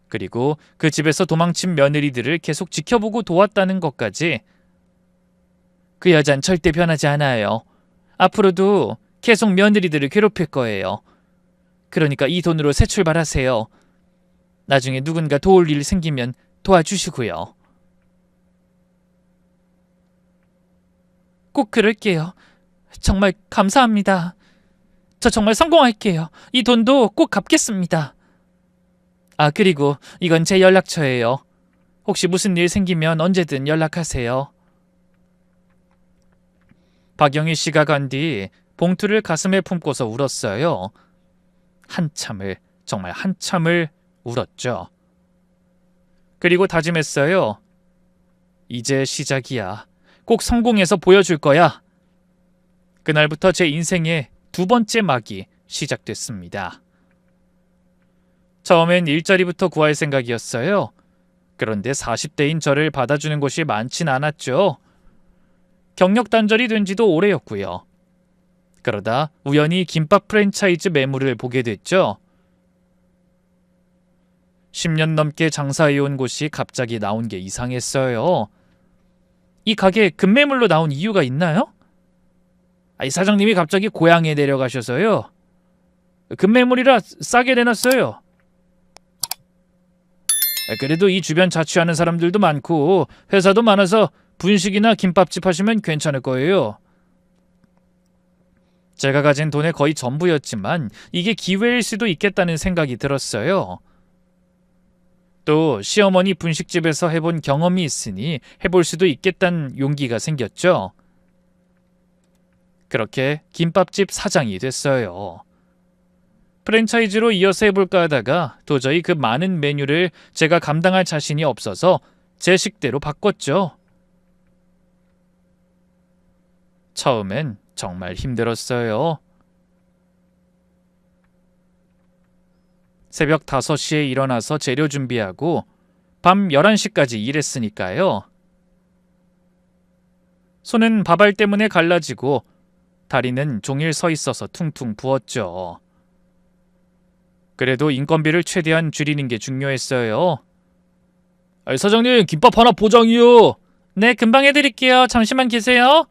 그리고 그 집에서 도망친 며느리들을 계속 지켜보고 도왔다는 것까지. 그 여잔 절대 변하지 않아요. 앞으로도 계속 며느리들을 괴롭힐 거예요. 그러니까 이 돈으로 새 출발하세요. 나중에 누군가 도울 일 생기면 도와주시고요. 꼭 그럴게요. 정말 감사합니다. 저 정말 성공할게요. 이 돈도 꼭 갚겠습니다. 아, 그리고 이건 제 연락처예요. 혹시 무슨 일 생기면 언제든 연락하세요. 박영희 씨가 간 뒤 봉투를 가슴에 품고서 울었어요. 정말 한참을 울었죠. 그리고 다짐했어요. 이제 시작이야. 꼭 성공해서 보여줄 거야. 그날부터 제 인생의 두 번째 막이 시작됐습니다. 처음엔 일자리부터 구할 생각이었어요. 그런데 40대인 저를 받아주는 곳이 많진 않았죠. 경력 단절이 된 지도 오래였고요. 그러다 우연히 김밥 프랜차이즈 매물을 보게 됐죠. 10년 넘게 장사해온 곳이 갑자기 나온 게 이상했어요. 이 가게 급매물로 나온 이유가 있나요? 이 사장님이 갑자기 고향에 내려가셔서요. 급매물이라 싸게 내놨어요. 그래도 이 주변 자취하는 사람들도 많고 회사도 많아서 분식이나 김밥집 하시면 괜찮을 거예요. 제가 가진 돈의 거의 전부였지만 이게 기회일 수도 있겠다는 생각이 들었어요. 또 시어머니 분식집에서 해본 경험이 있으니 해볼 수도 있겠다는 용기가 생겼죠. 그렇게 김밥집 사장이 됐어요. 프랜차이즈로 이어서 해볼까 하다가 도저히 그 많은 메뉴를 제가 감당할 자신이 없어서 제 식대로 바꿨죠. 처음엔 정말 힘들었어요. 새벽 5시에 일어나서 재료 준비하고 밤 11시까지 일했으니까요. 손은 밥알 때문에 갈라지고 다리는 종일 서 있어서 퉁퉁 부었죠. 그래도 인건비를 최대한 줄이는 게 중요했어요. 사장님, 김밥 하나 포장이요. 네, 금방 해드릴게요. 잠시만 계세요.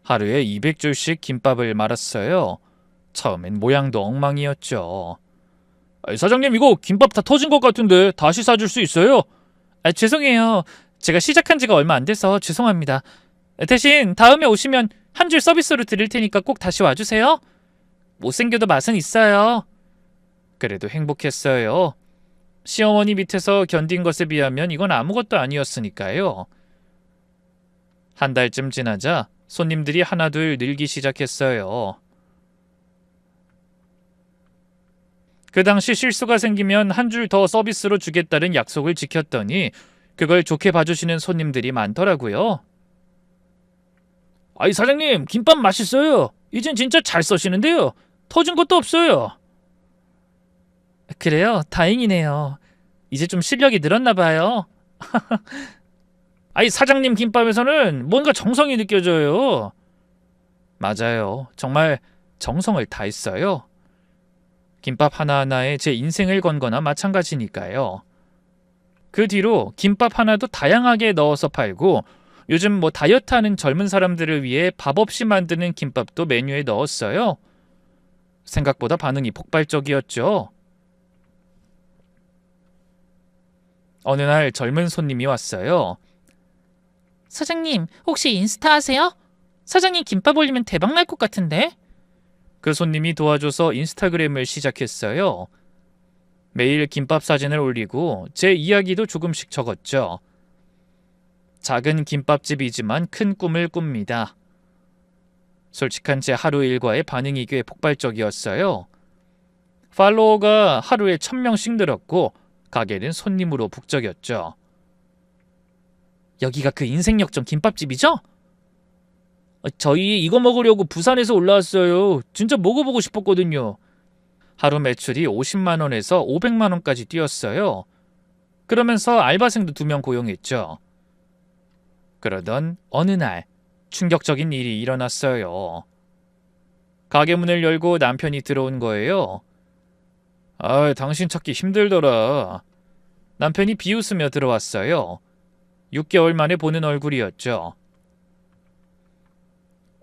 하루에 200줄씩 김밥을 말았어요. 처음엔 모양도 엉망이었죠. 사장님, 이거 김밥 다 터진 것 같은데 다시 사줄 수 있어요? 죄송해요. 제가 시작한 지가 얼마 안 돼서 죄송합니다. 대신 다음에 오시면 한 줄 서비스로 드릴 테니까 꼭 다시 와주세요. 못생겨도 맛은 있어요. 그래도 행복했어요. 시어머니 밑에서 견딘 것에 비하면 이건 아무것도 아니었으니까요. 한 달쯤 지나자 손님들이 하나둘 늘기 시작했어요. 그 당시 실수가 생기면 한 줄 더 서비스로 주겠다는 약속을 지켰더니 그걸 좋게 봐주시는 손님들이 많더라고요. 사장님, 김밥 맛있어요. 이젠 진짜 잘 써시는데요. 터진 것도 없어요. 그래요? 다행이네요. 이제 좀 실력이 늘었나 봐요. 사장님 김밥에서는 뭔가 정성이 느껴져요. 맞아요. 정말 정성을 다했어요. 김밥 하나하나에 제 인생을 건 거나 마찬가지니까요. 그 뒤로 김밥 하나도 다양하게 넣어서 팔고 요즘 다이어트하는 젊은 사람들을 위해 밥 없이 만드는 김밥도 메뉴에 넣었어요. 생각보다 반응이 폭발적이었죠. 어느 날 젊은 손님이 왔어요. 사장님, 혹시 인스타 하세요? 사장님 김밥 올리면 대박 날 것 같은데? 그 손님이 도와줘서 인스타그램을 시작했어요. 매일 김밥 사진을 올리고 제 이야기도 조금씩 적었죠. 작은 김밥집이지만 큰 꿈을 꿉니다. 솔직한 제 하루 일과의 반응이 꽤 폭발적이었어요. 팔로워가 하루에 1000명씩 늘었고 가게는 손님으로 북적였죠. 여기가 그 인생역전 김밥집이죠? 저희 이거 먹으려고 부산에서 올라왔어요. 진짜 먹어보고 싶었거든요. 하루 매출이 50만 원에서 500만 원까지 뛰었어요. 그러면서 알바생도 2명 고용했죠. 그러던 어느 날 충격적인 일이 일어났어요. 가게 문을 열고 남편이 들어온 거예요. 당신 찾기 힘들더라. 남편이 비웃으며 들어왔어요. 6개월 만에 보는 얼굴이었죠.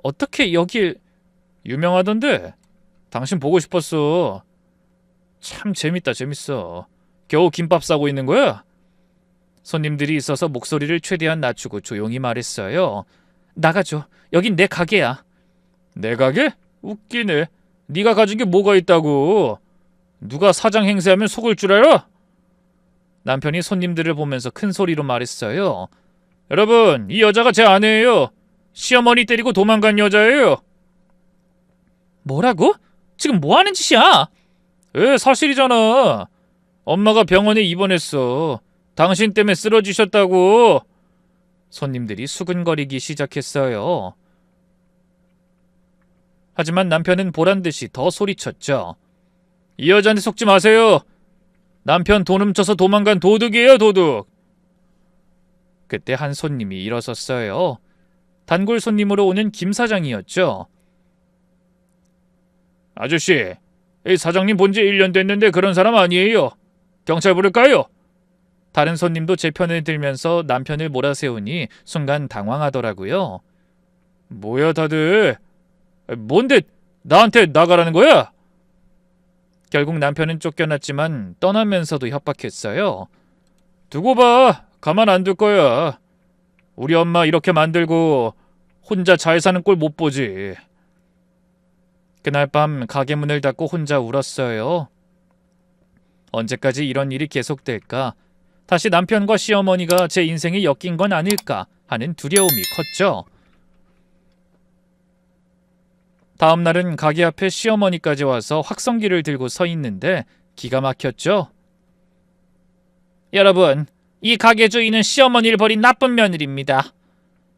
어떻게 여길... 유명하던데? 당신 보고 싶었어. 참 재밌어. 겨우 김밥 싸고 있는 거야? 손님들이 있어서 목소리를 최대한 낮추고 조용히 말했어요. 나가줘. 여긴 내 가게야. 내 가게? 웃기네. 네가 가진 게 뭐가 있다고. 누가 사장 행세하면 속을 줄 알아? 남편이 손님들을 보면서 큰 소리로 말했어요. 여러분, 이 여자가 제 아내예요. 시어머니 때리고 도망간 여자예요. 뭐라고? 지금 뭐 하는 짓이야? 사실이잖아. 엄마가 병원에 입원했어. 당신 때문에 쓰러지셨다고. 손님들이 수근거리기 시작했어요. 하지만 남편은 보란듯이 더 소리쳤죠. 이 여자한테 속지 마세요. 남편 돈 훔쳐서 도망간 도둑이에요, 도둑. 그때 한 손님이 일어섰어요. 단골 손님으로 오는 김 사장이었죠. 아저씨, 이 사장님 본지 1년 됐는데 그런 사람 아니에요. 경찰 부를까요? 다른 손님도 제 편을 들면서 남편을 몰아세우니 순간 당황하더라고요. 뭐야 다들. 뭔데 나한테 나가라는 거야? 결국 남편은 쫓겨났지만 떠나면서도 협박했어요. 두고 봐. 가만 안 둘 거야. 우리 엄마 이렇게 만들고 혼자 잘 사는 꼴 못 보지. 그날 밤 가게 문을 닫고 혼자 울었어요. 언제까지 이런 일이 계속될까? 다시 남편과 시어머니가 제 인생에 엮인 건 아닐까 하는 두려움이 컸죠. 다음 날은 가게 앞에 시어머니까지 와서 확성기를 들고 서 있는데 기가 막혔죠. 여러분, 이 가게 주인은 시어머니를 버린 나쁜 며느리입니다.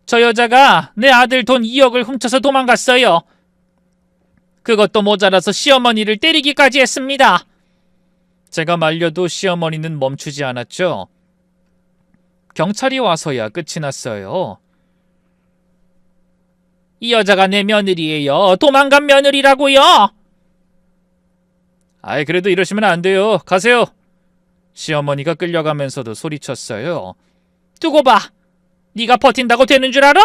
저 여자가 내 아들 돈 2억을 훔쳐서 도망갔어요. 그것도 모자라서 시어머니를 때리기까지 했습니다. 제가 말려도 시어머니는 멈추지 않았죠. 경찰이 와서야 끝이 났어요. 이 여자가 내 며느리예요. 도망간 며느리라고요. 아이, 그래도 이러시면 안 돼요. 가세요. 시어머니가 끌려가면서도 소리쳤어요. 두고 봐. 네가 버틴다고 되는 줄 알아?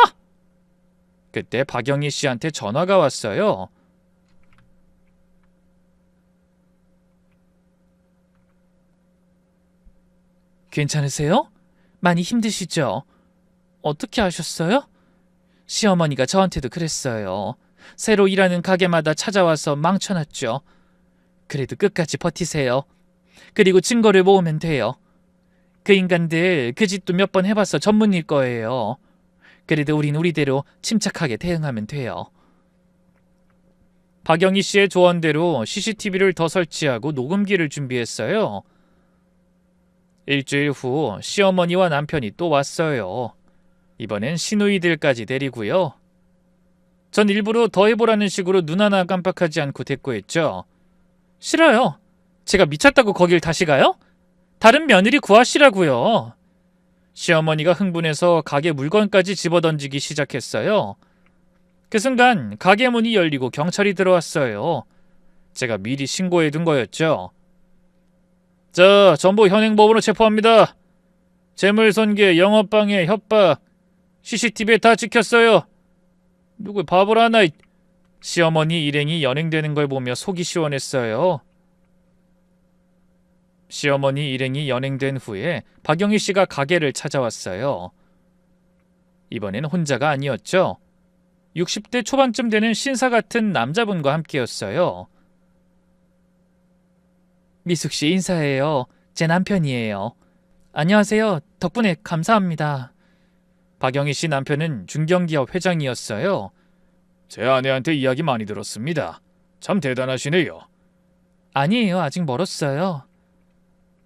그때 박영희 씨한테 전화가 왔어요. 괜찮으세요? 많이 힘드시죠? 어떻게 아셨어요? 시어머니가 저한테도 그랬어요. 새로 일하는 가게마다 찾아와서 망쳐놨죠. 그래도 끝까지 버티세요. 그리고 증거를 모으면 돼요. 그 인간들 그 짓도 몇 번 해봐서 전문일 거예요. 그래도 우린 우리대로 침착하게 대응하면 돼요. 박영희 씨의 조언대로 CCTV를 더 설치하고 녹음기를 준비했어요. 일주일 후 시어머니와 남편이 또 왔어요. 이번엔 시누이들까지 데리고요. 전 일부러 더 해보라는 식으로 눈 하나 깜빡하지 않고 대꾸했죠. 싫어요. 제가 미쳤다고 거길 다시 가요? 다른 며느리 구하시라고요. 시어머니가 흥분해서 가게 물건까지 집어던지기 시작했어요. 그 순간 가게 문이 열리고 경찰이 들어왔어요. 제가 미리 신고해둔 거였죠. 자, 전부 현행법으로 체포합니다. 재물손괴, 영업방해, 협박, CCTV에 다 찍혔어요. 누구 바보라나. 시어머니 일행이 연행되는 걸 보며 속이 시원했어요. 시어머니 일행이 연행된 후에 박영희 씨가 가게를 찾아왔어요. 이번엔 혼자가 아니었죠. 60대 초반쯤 되는 신사 같은 남자분과 함께였어요. 미숙 씨 인사해요. 제 남편이에요. 안녕하세요. 덕분에 감사합니다. 박영희 씨 남편은 중견기업 회장이었어요. 제 아내한테 이야기 많이 들었습니다. 참 대단하시네요. 아니에요. 아직 멀었어요.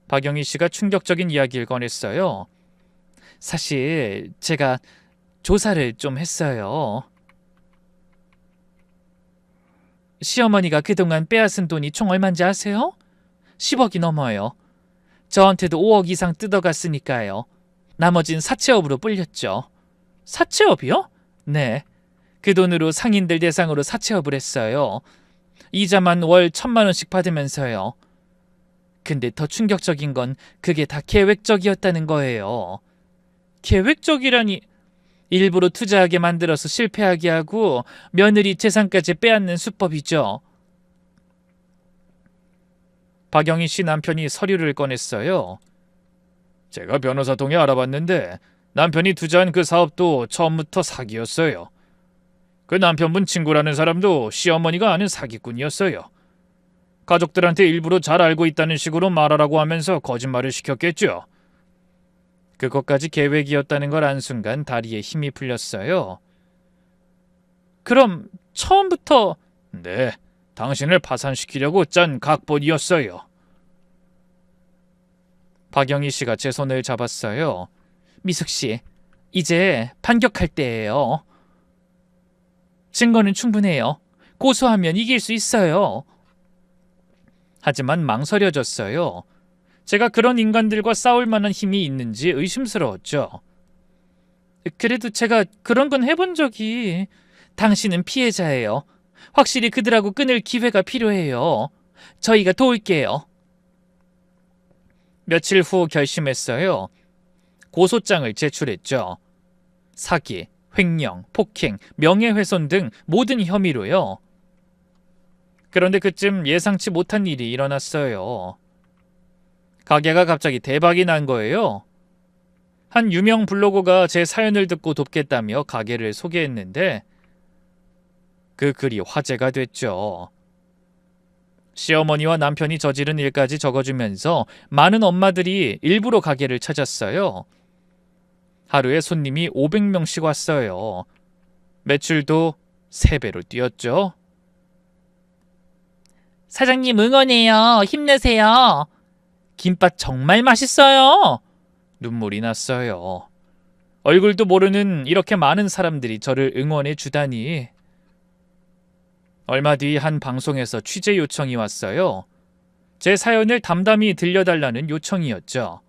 박영희 씨가 충격적인 이야기를 꺼냈어요. 사실 제가 조사를 좀 했어요. 시어머니가 그동안 빼앗은 돈이 총 얼마인지 아세요? 10억이 넘어요. 저한테도 5억 이상 뜯어갔으니까요. 나머진 사채업으로 불렸죠. 사채업이요? 네. 그 돈으로 상인들 대상으로 사채업을 했어요. 이자만 월 1,000만 원씩 받으면서요. 근데 더 충격적인 건 그게 다 계획적이었다는 거예요. 계획적이라니, 일부러 투자하게 만들어서 실패하게 하고 며느리 재산까지 빼앗는 수법이죠. 박영희 씨 남편이 서류를 꺼냈어요. 제가 변호사 통해 알아봤는데 남편이 투자한 그 사업도 처음부터 사기였어요. 그 남편분 친구라는 사람도 시어머니가 아는 사기꾼이었어요. 가족들한테 일부러 잘 알고 있다는 식으로 말하라고 하면서 거짓말을 시켰겠죠. 그것까지 계획이었다는 걸 안 순간 다리에 힘이 풀렸어요. 그럼 처음부터... 네, 당신을 파산시키려고 짠 각본이었어요. 박영희 씨가 제 손을 잡았어요. 미숙 씨, 이제 반격할 때예요. 증거는 충분해요. 고소하면 이길 수 있어요. 하지만 망설여졌어요. 제가 그런 인간들과 싸울 만한 힘이 있는지 의심스러웠죠. 그래도 제가 그런 건 해본 적이... 당신은 피해자예요. 확실히 그들하고 끊을 기회가 필요해요. 저희가 도울게요. 며칠 후 결심했어요. 고소장을 제출했죠. 사기, 횡령, 폭행, 명예훼손 등 모든 혐의로요. 그런데 그쯤 예상치 못한 일이 일어났어요. 가게가 갑자기 대박이 난 거예요. 한 유명 블로거가 제 사연을 듣고 돕겠다며 가게를 소개했는데 그 글이 화제가 됐죠. 시어머니와 남편이 저지른 일까지 적어주면서 많은 엄마들이 일부러 가게를 찾았어요. 하루에 손님이 500명씩 왔어요. 매출도 3배로 뛰었죠. 사장님 응원해요. 힘내세요. 김밥 정말 맛있어요. 눈물이 났어요. 얼굴도 모르는 이렇게 많은 사람들이 저를 응원해 주다니. 얼마 뒤 한 방송에서 취재 요청이 왔어요. 제 사연을 담담히 들려달라는 요청이었죠.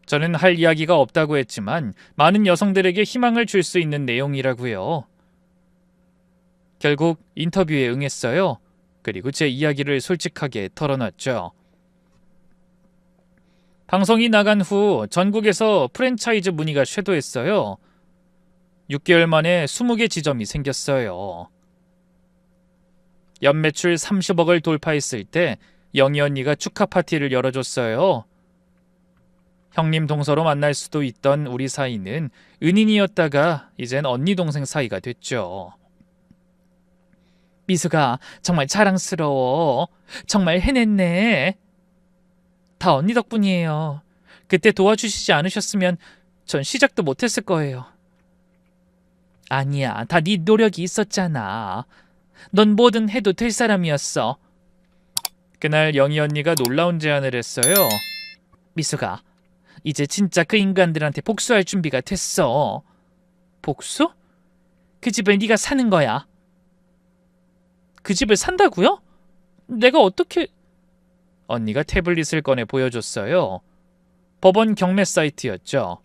저는 할 이야기가 없다고 했지만 많은 여성들에게 희망을 줄 수 있는 내용이라고요. 결국 인터뷰에 응했어요. 그리고 제 이야기를 솔직하게 털어놨죠. 방송이 나간 후 전국에서 프랜차이즈 문의가 쇄도했어요. 6개월 만에 20개 지점이 생겼어요. 연매출 30억을 돌파했을 때 영희 언니가 축하 파티를 열어줬어요. 형님 동서로 만날 수도 있던 우리 사이는 은인이었다가 이젠 언니 동생 사이가 됐죠. 미수가 정말 자랑스러워. 정말 해냈네. 다 언니 덕분이에요. 그때 도와주시지 않으셨으면 전 시작도 못했을 거예요. 아니야, 다 네 노력이 있었잖아. 넌 뭐든 해도 될 사람이었어. 그날 영희 언니가 놀라운 제안을 했어요. 미수가, 이제 진짜 그 인간들한테 복수할 준비가 됐어. 복수? 그 집을 네가 사는 거야. 그 집을 산다고요? 내가 어떻게... 언니가 태블릿을 꺼내 보여줬어요. 법원 경매 사이트였죠.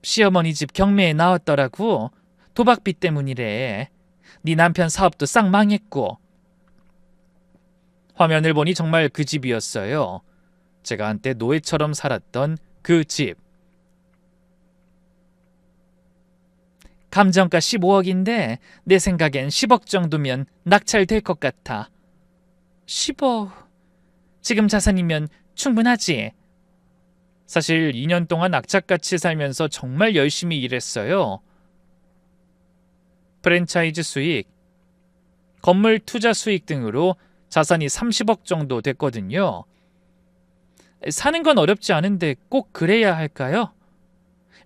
시어머니 집 경매에 나왔더라고. 도박빚 때문이래. 네 남편 사업도 싹 망했고. 화면을 보니 정말 그 집이었어요. 제가 한때 노예처럼 살았던 그 집. 감정가 15억인데 내 생각엔 10억 정도면 낙찰될 것 같아. 10억... 지금 자산이면 충분하지? 사실 2년 동안 악착같이 살면서 정말 열심히 일했어요. 프랜차이즈 수익, 건물 투자 수익 등으로 자산이 30억 정도 됐거든요. 사는 건 어렵지 않은데 꼭 그래야 할까요?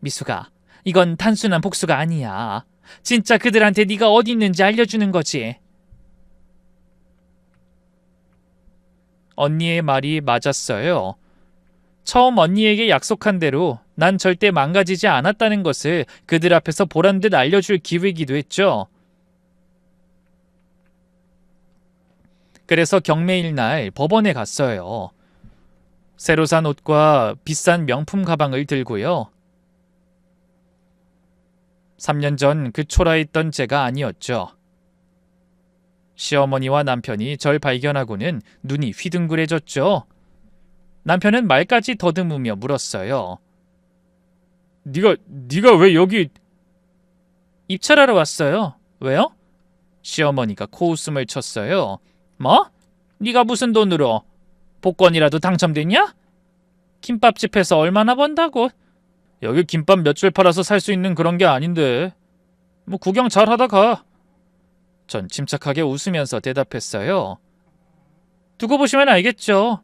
미수가, 이건 단순한 복수가 아니야. 진짜 그들한테 네가 어디 있는지 알려주는 거지. 언니의 말이 맞았어요. 처음 언니에게 약속한 대로 난 절대 망가지지 않았다는 것을 그들 앞에서 보란듯 알려줄 기회이기도 했죠. 그래서 경매일 날 법원에 갔어요. 새로 산 옷과 비싼 명품 가방을 들고요. 3년 전 그 초라했던 제가 아니었죠. 시어머니와 남편이 절 발견하고는 눈이 휘둥그레졌죠. 남편은 말까지 더듬으며 물었어요. 네가 왜 여기... 입찰하러 왔어요. 왜요? 시어머니가 코웃음을 쳤어요. 뭐? 네가 무슨 돈으로? 복권이라도 당첨됐냐? 김밥집에서 얼마나 번다고? 여기 김밥 몇 줄 팔아서 살 수 있는 그런 게 아닌데. 뭐 구경 잘 하다 가. 전 침착하게 웃으면서 대답했어요. 두고 보시면 알겠죠.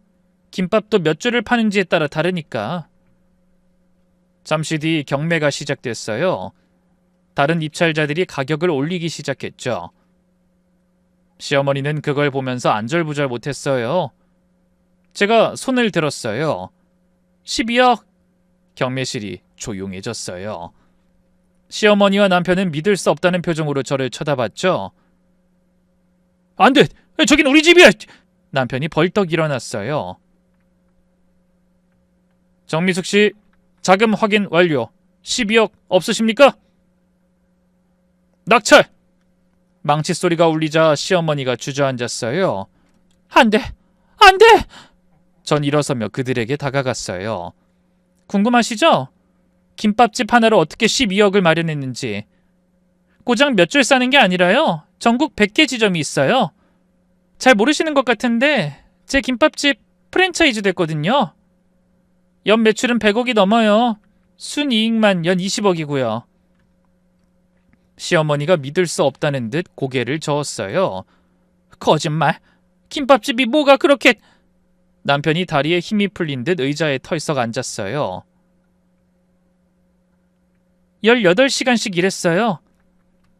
김밥도 몇 줄을 파는지에 따라 다르니까. 잠시 뒤 경매가 시작됐어요. 다른 입찰자들이 가격을 올리기 시작했죠. 시어머니는 그걸 보면서 안절부절 못했어요. 제가 손을 들었어요. 12억! 경매실이 조용해졌어요. 시어머니와 남편은 믿을 수 없다는 표정으로 저를 쳐다봤죠. 안 돼! 저긴 우리 집이야! 남편이 벌떡 일어났어요. 정미숙 씨, 자금 확인 완료. 12억 없으십니까? 낙찰! 망치 소리가 울리자 시어머니가 주저앉았어요. 안 돼! 안 돼! 전 일어서며 그들에게 다가갔어요. 궁금하시죠? 김밥집 하나로 어떻게 12억을 마련했는지. 고작 몇 줄 싸는 게 아니라요. 전국 100개 지점이 있어요. 잘 모르시는 것 같은데 제 김밥집 프랜차이즈 됐거든요. 연 매출은 100억이 넘어요. 순이익만 연 20억이고요. 시어머니가 믿을 수 없다는 듯 고개를 저었어요. 거짓말. 김밥집이 뭐가 그렇게... 남편이 다리에 힘이 풀린 듯 의자에 털썩 앉았어요. 18시간씩 일했어요.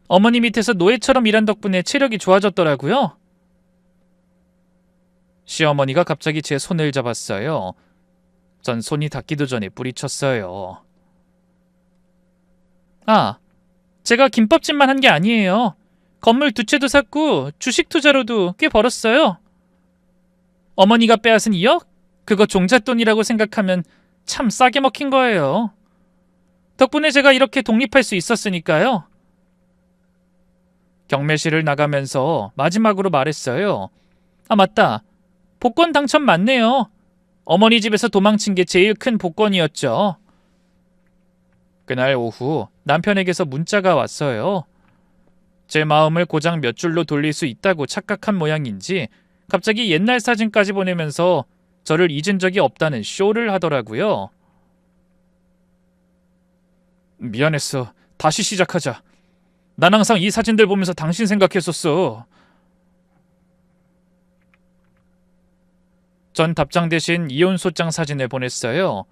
어머니 밑에서 노예처럼 일한 덕분에 체력이 좋아졌더라고요. 시어머니가 갑자기 제 손을 잡았어요. 전 손이 닿기도 전에 뿌리쳤어요. 아, 제가 김밥집만 한 게 아니에요. 건물 2채도 샀고 주식 투자로도 꽤 벌었어요. 어머니가 빼앗은 2억? 그거 종잣돈이라고 생각하면 참 싸게 먹힌 거예요. 덕분에 제가 이렇게 독립할 수 있었으니까요. 경매실을 나가면서 마지막으로 말했어요. 아, 맞다. 복권 당첨 맞네요. 어머니 집에서 도망친 게 제일 큰 복권이었죠. 그날 오후 남편에게서 문자가 왔어요. 제 마음을 고작 몇 줄로 돌릴 수 있다고 착각한 모양인지 갑자기 옛날 사진까지 보내면서 저를 잊은 적이 없다는 쇼를 하더라고요. 미안했어. 다시 시작하자. 난 항상 이 사진들 보면서 당신 생각했었어. 전 답장 대신 이혼 소장 사진을 보냈어요.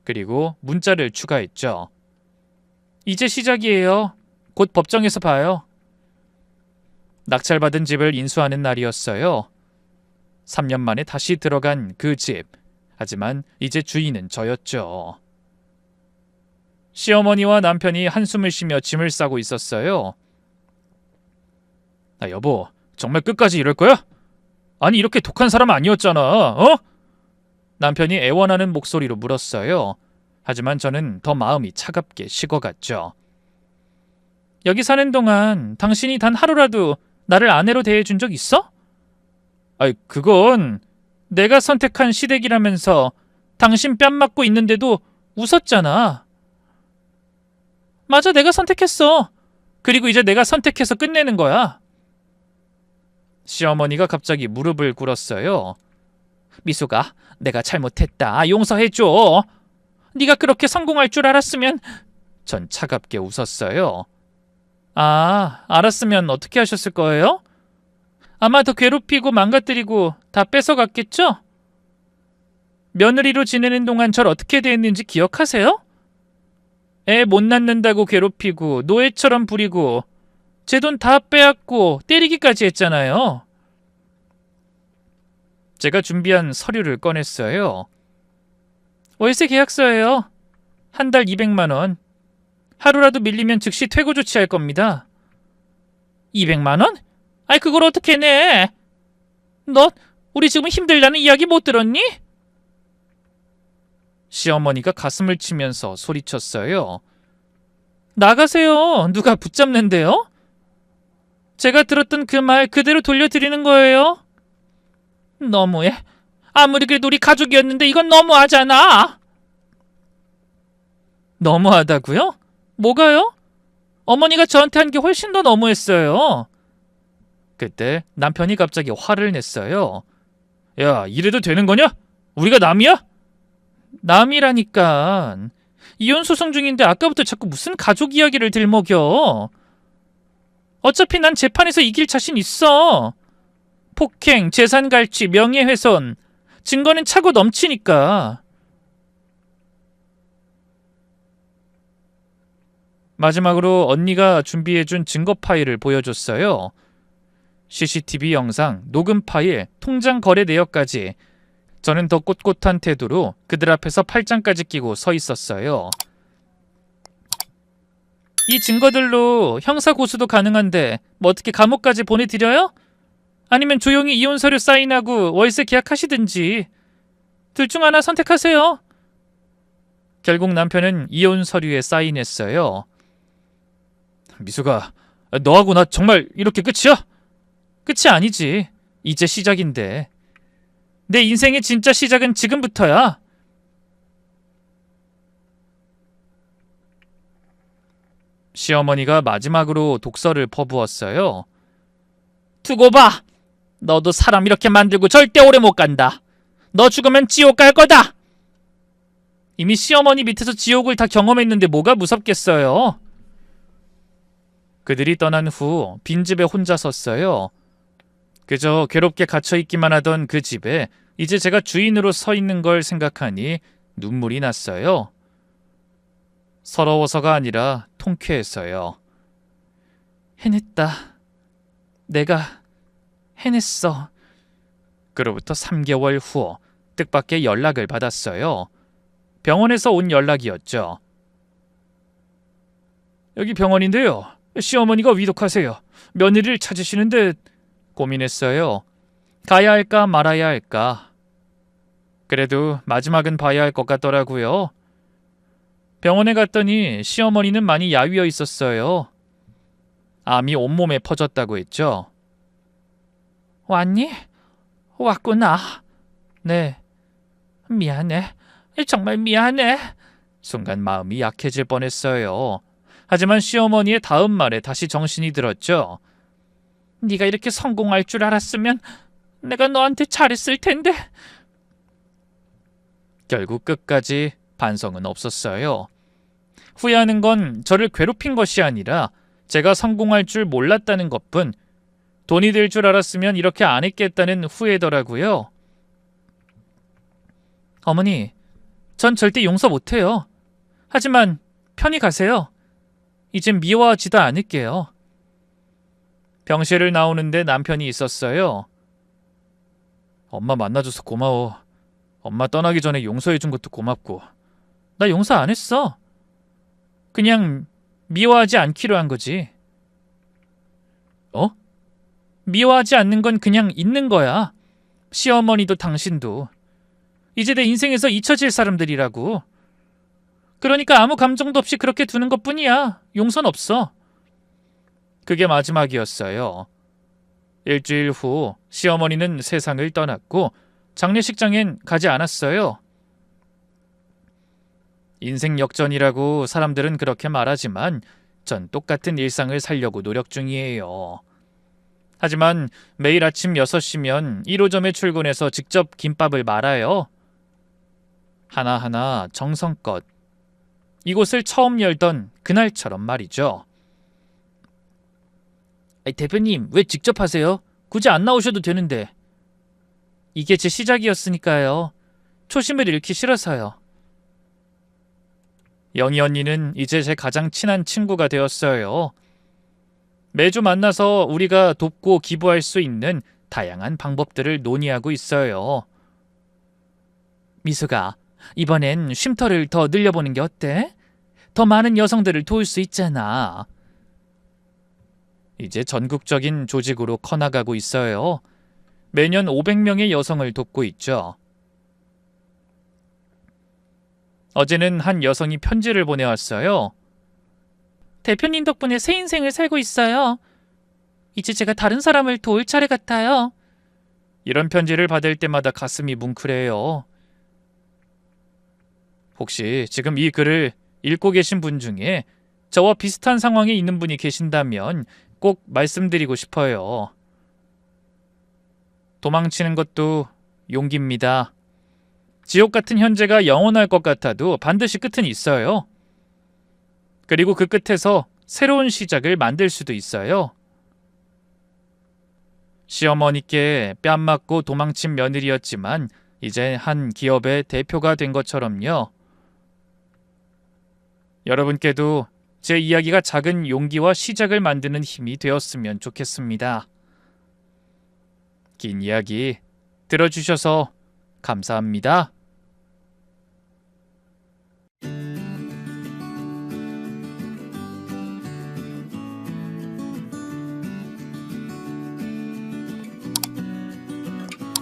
그리고 문자를 추가했죠. 이제 시작이에요. 곧 법정에서 봐요. 낙찰받은 집을 인수하는 날이었어요. 3년 만에 다시 들어간 그 집. 하지만 이제 주인은 저였죠. 시어머니와 남편이 한숨을 쉬며 짐을 싸고 있었어요. 아, 여보, 정말 끝까지 이럴 거야? 아니, 이렇게 독한 사람 아니었잖아, 어? 남편이 애원하는 목소리로 물었어요. 하지만 저는 더 마음이 차갑게 식어갔죠. 여기 사는 동안 당신이 단 하루라도 나를 아내로 대해준 적 있어? 아이, 그건 내가 선택한 시댁이라면서 당신 뺨 맞고 있는데도 웃었잖아. 맞아, 내가 선택했어. 그리고 이제 내가 선택해서 끝내는 거야. 시어머니가 갑자기 무릎을 꿇었어요. 미수가, 내가 잘못했다. 용서해줘. 네가 그렇게 성공할 줄 알았으면... 전 차갑게 웃었어요. 아, 알았으면 어떻게 하셨을 거예요? 아마 더 괴롭히고 망가뜨리고 다 뺏어갔겠죠? 며느리로 지내는 동안 절 어떻게 대했는지 기억하세요? 애 못 낳는다고 괴롭히고 노예처럼 부리고 제 돈 다 빼앗고 때리기까지 했잖아요. 제가 준비한 서류를 꺼냈어요. 월세 계약서예요. 한 달 200만 원. 하루라도 밀리면 즉시 퇴고 조치할 겁니다. 200만 원? 아이, 그걸 어떻게 내? 너 우리 지금 힘들다는 이야기 못 들었니? 시어머니가 가슴을 치면서 소리쳤어요. 나가세요. 누가 붙잡는데요? 제가 들었던 그 말 그대로 돌려드리는 거예요. 너무해. 아무리 그래도 우리 가족이었는데 이건 너무하잖아. 너무하다고요? 뭐가요? 어머니가 저한테 한 게 훨씬 더 너무했어요. 그때 남편이 갑자기 화를 냈어요. 야, 이래도 되는 거냐? 우리가 남이야? 남이라니까. 이혼 소송 중인데 아까부터 자꾸 무슨 가족 이야기를 들먹여. 어차피 난 재판에서 이길 자신 있어. 폭행, 재산 갈취, 명예훼손. 증거는 차고 넘치니까. 마지막으로 언니가 준비해준 증거 파일을 보여줬어요. CCTV 영상, 녹음 파일, 통장 거래 내역까지. 저는 더 꼿꼿한 태도로 그들 앞에서 팔짱까지 끼고 서 있었어요. 이 증거들로 형사 고소도 가능한데 뭐 어떻게 감옥까지 보내드려요? 아니면 조용히 이혼 서류 사인하고 월세 계약하시든지. 둘 중 하나 선택하세요. 결국 남편은 이혼 서류에 사인했어요. 미수가, 너하고 나 정말 이렇게 끝이야? 끝이 아니지. 이제 시작인데. 내 인생의 진짜 시작은 지금부터야. 시어머니가 마지막으로 독서를 퍼부었어요. 두고 봐. 너도 사람 이렇게 만들고 절대 오래 못 간다. 너 죽으면 지옥 갈 거다. 이미 시어머니 밑에서 지옥을 다 경험했는데 뭐가 무섭겠어요. 그들이 떠난 후 빈집에 혼자 섰어요. 그저 괴롭게 갇혀있기만 하던 그 집에 이제 제가 주인으로 서 있는 걸 생각하니 눈물이 났어요. 서러워서가 아니라 통쾌했어요. 해냈다. 내가 해냈어. 그로부터 3개월 후 뜻밖의 연락을 받았어요. 병원에서 온 연락이었죠. 여기 병원인데요. 시어머니가 위독하세요. 며느리를 찾으시는 듯. 고민했어요. 가야 할까 말아야 할까. 그래도 마지막은 봐야 할 것 같더라고요. 병원에 갔더니 시어머니는 많이 야위어 있었어요. 암이 온몸에 퍼졌다고 했죠. 왔니? 왔구나. 네. 미안해. 정말 미안해. 순간 마음이 약해질 뻔했어요. 하지만 시어머니의 다음 말에 다시 정신이 들었죠. 네가 이렇게 성공할 줄 알았으면 내가 너한테 잘했을 텐데. 결국 끝까지 반성은 없었어요. 후회하는 건 저를 괴롭힌 것이 아니라 제가 성공할 줄 몰랐다는 것뿐. 돈이 될 줄 알았으면 이렇게 안 했겠다는 후회더라고요. 어머니, 전 절대 용서 못해요. 하지만 편히 가세요. 이젠 미워하지도 않을게요. 병실을 나오는데 남편이 있었어요. 엄마 만나줘서 고마워. 엄마 떠나기 전에 용서해준 것도 고맙고. 나 용서 안 했어. 그냥 미워하지 않기로 한 거지. 어? 미워하지 않는 건 그냥 있는 거야. 시어머니도 당신도. 이제 내 인생에서 잊혀질 사람들이라고. 그러니까 아무 감정도 없이 그렇게 두는 것뿐이야. 용서는 없어. 그게 마지막이었어요. 일주일 후 시어머니는 세상을 떠났고 장례식장엔 가지 않았어요. 인생 역전이라고 사람들은 그렇게 말하지만 전 똑같은 일상을 살려고 노력 중이에요. 하지만 매일 아침 6시면 1호점에 출근해서 직접 김밥을 말아요. 하나하나 정성껏. 이곳을 처음 열던 그날처럼 말이죠. 대표님, 왜 직접 하세요? 굳이 안 나오셔도 되는데. 이게 제 시작이었으니까요. 초심을 잃기 싫어서요. 영희 언니는 이제 제 가장 친한 친구가 되었어요. 매주 만나서 우리가 돕고 기부할 수 있는 다양한 방법들을 논의하고 있어요. 미수가, 이번엔 쉼터를 더 늘려보는 게 어때? 더 많은 여성들을 도울 수 있잖아. 이제 전국적인 조직으로 커나가고 있어요. 매년 500명의 여성을 돕고 있죠. 어제는 한 여성이 편지를 보내왔어요. 대표님 덕분에 새 인생을 살고 있어요. 이제 제가 다른 사람을 도울 차례 같아요. 이런 편지를 받을 때마다 가슴이 뭉클해요. 혹시 지금 이 글을 읽고 계신 분 중에 저와 비슷한 상황에 있는 분이 계신다면 꼭 말씀드리고 싶어요. 도망치는 것도 용기입니다. 지옥 같은 현재가 영원할 것 같아도 반드시 끝은 있어요. 그리고 그 끝에서 새로운 시작을 만들 수도 있어요. 시어머니께 뺨 맞고 도망친 며느리였지만 이제 한 기업의 대표가 된 것처럼요. 여러분께도 제 이야기가 작은 용기와 시작을 만드는 힘이 되었으면 좋겠습니다. 긴 이야기 들어주셔서 감사합니다.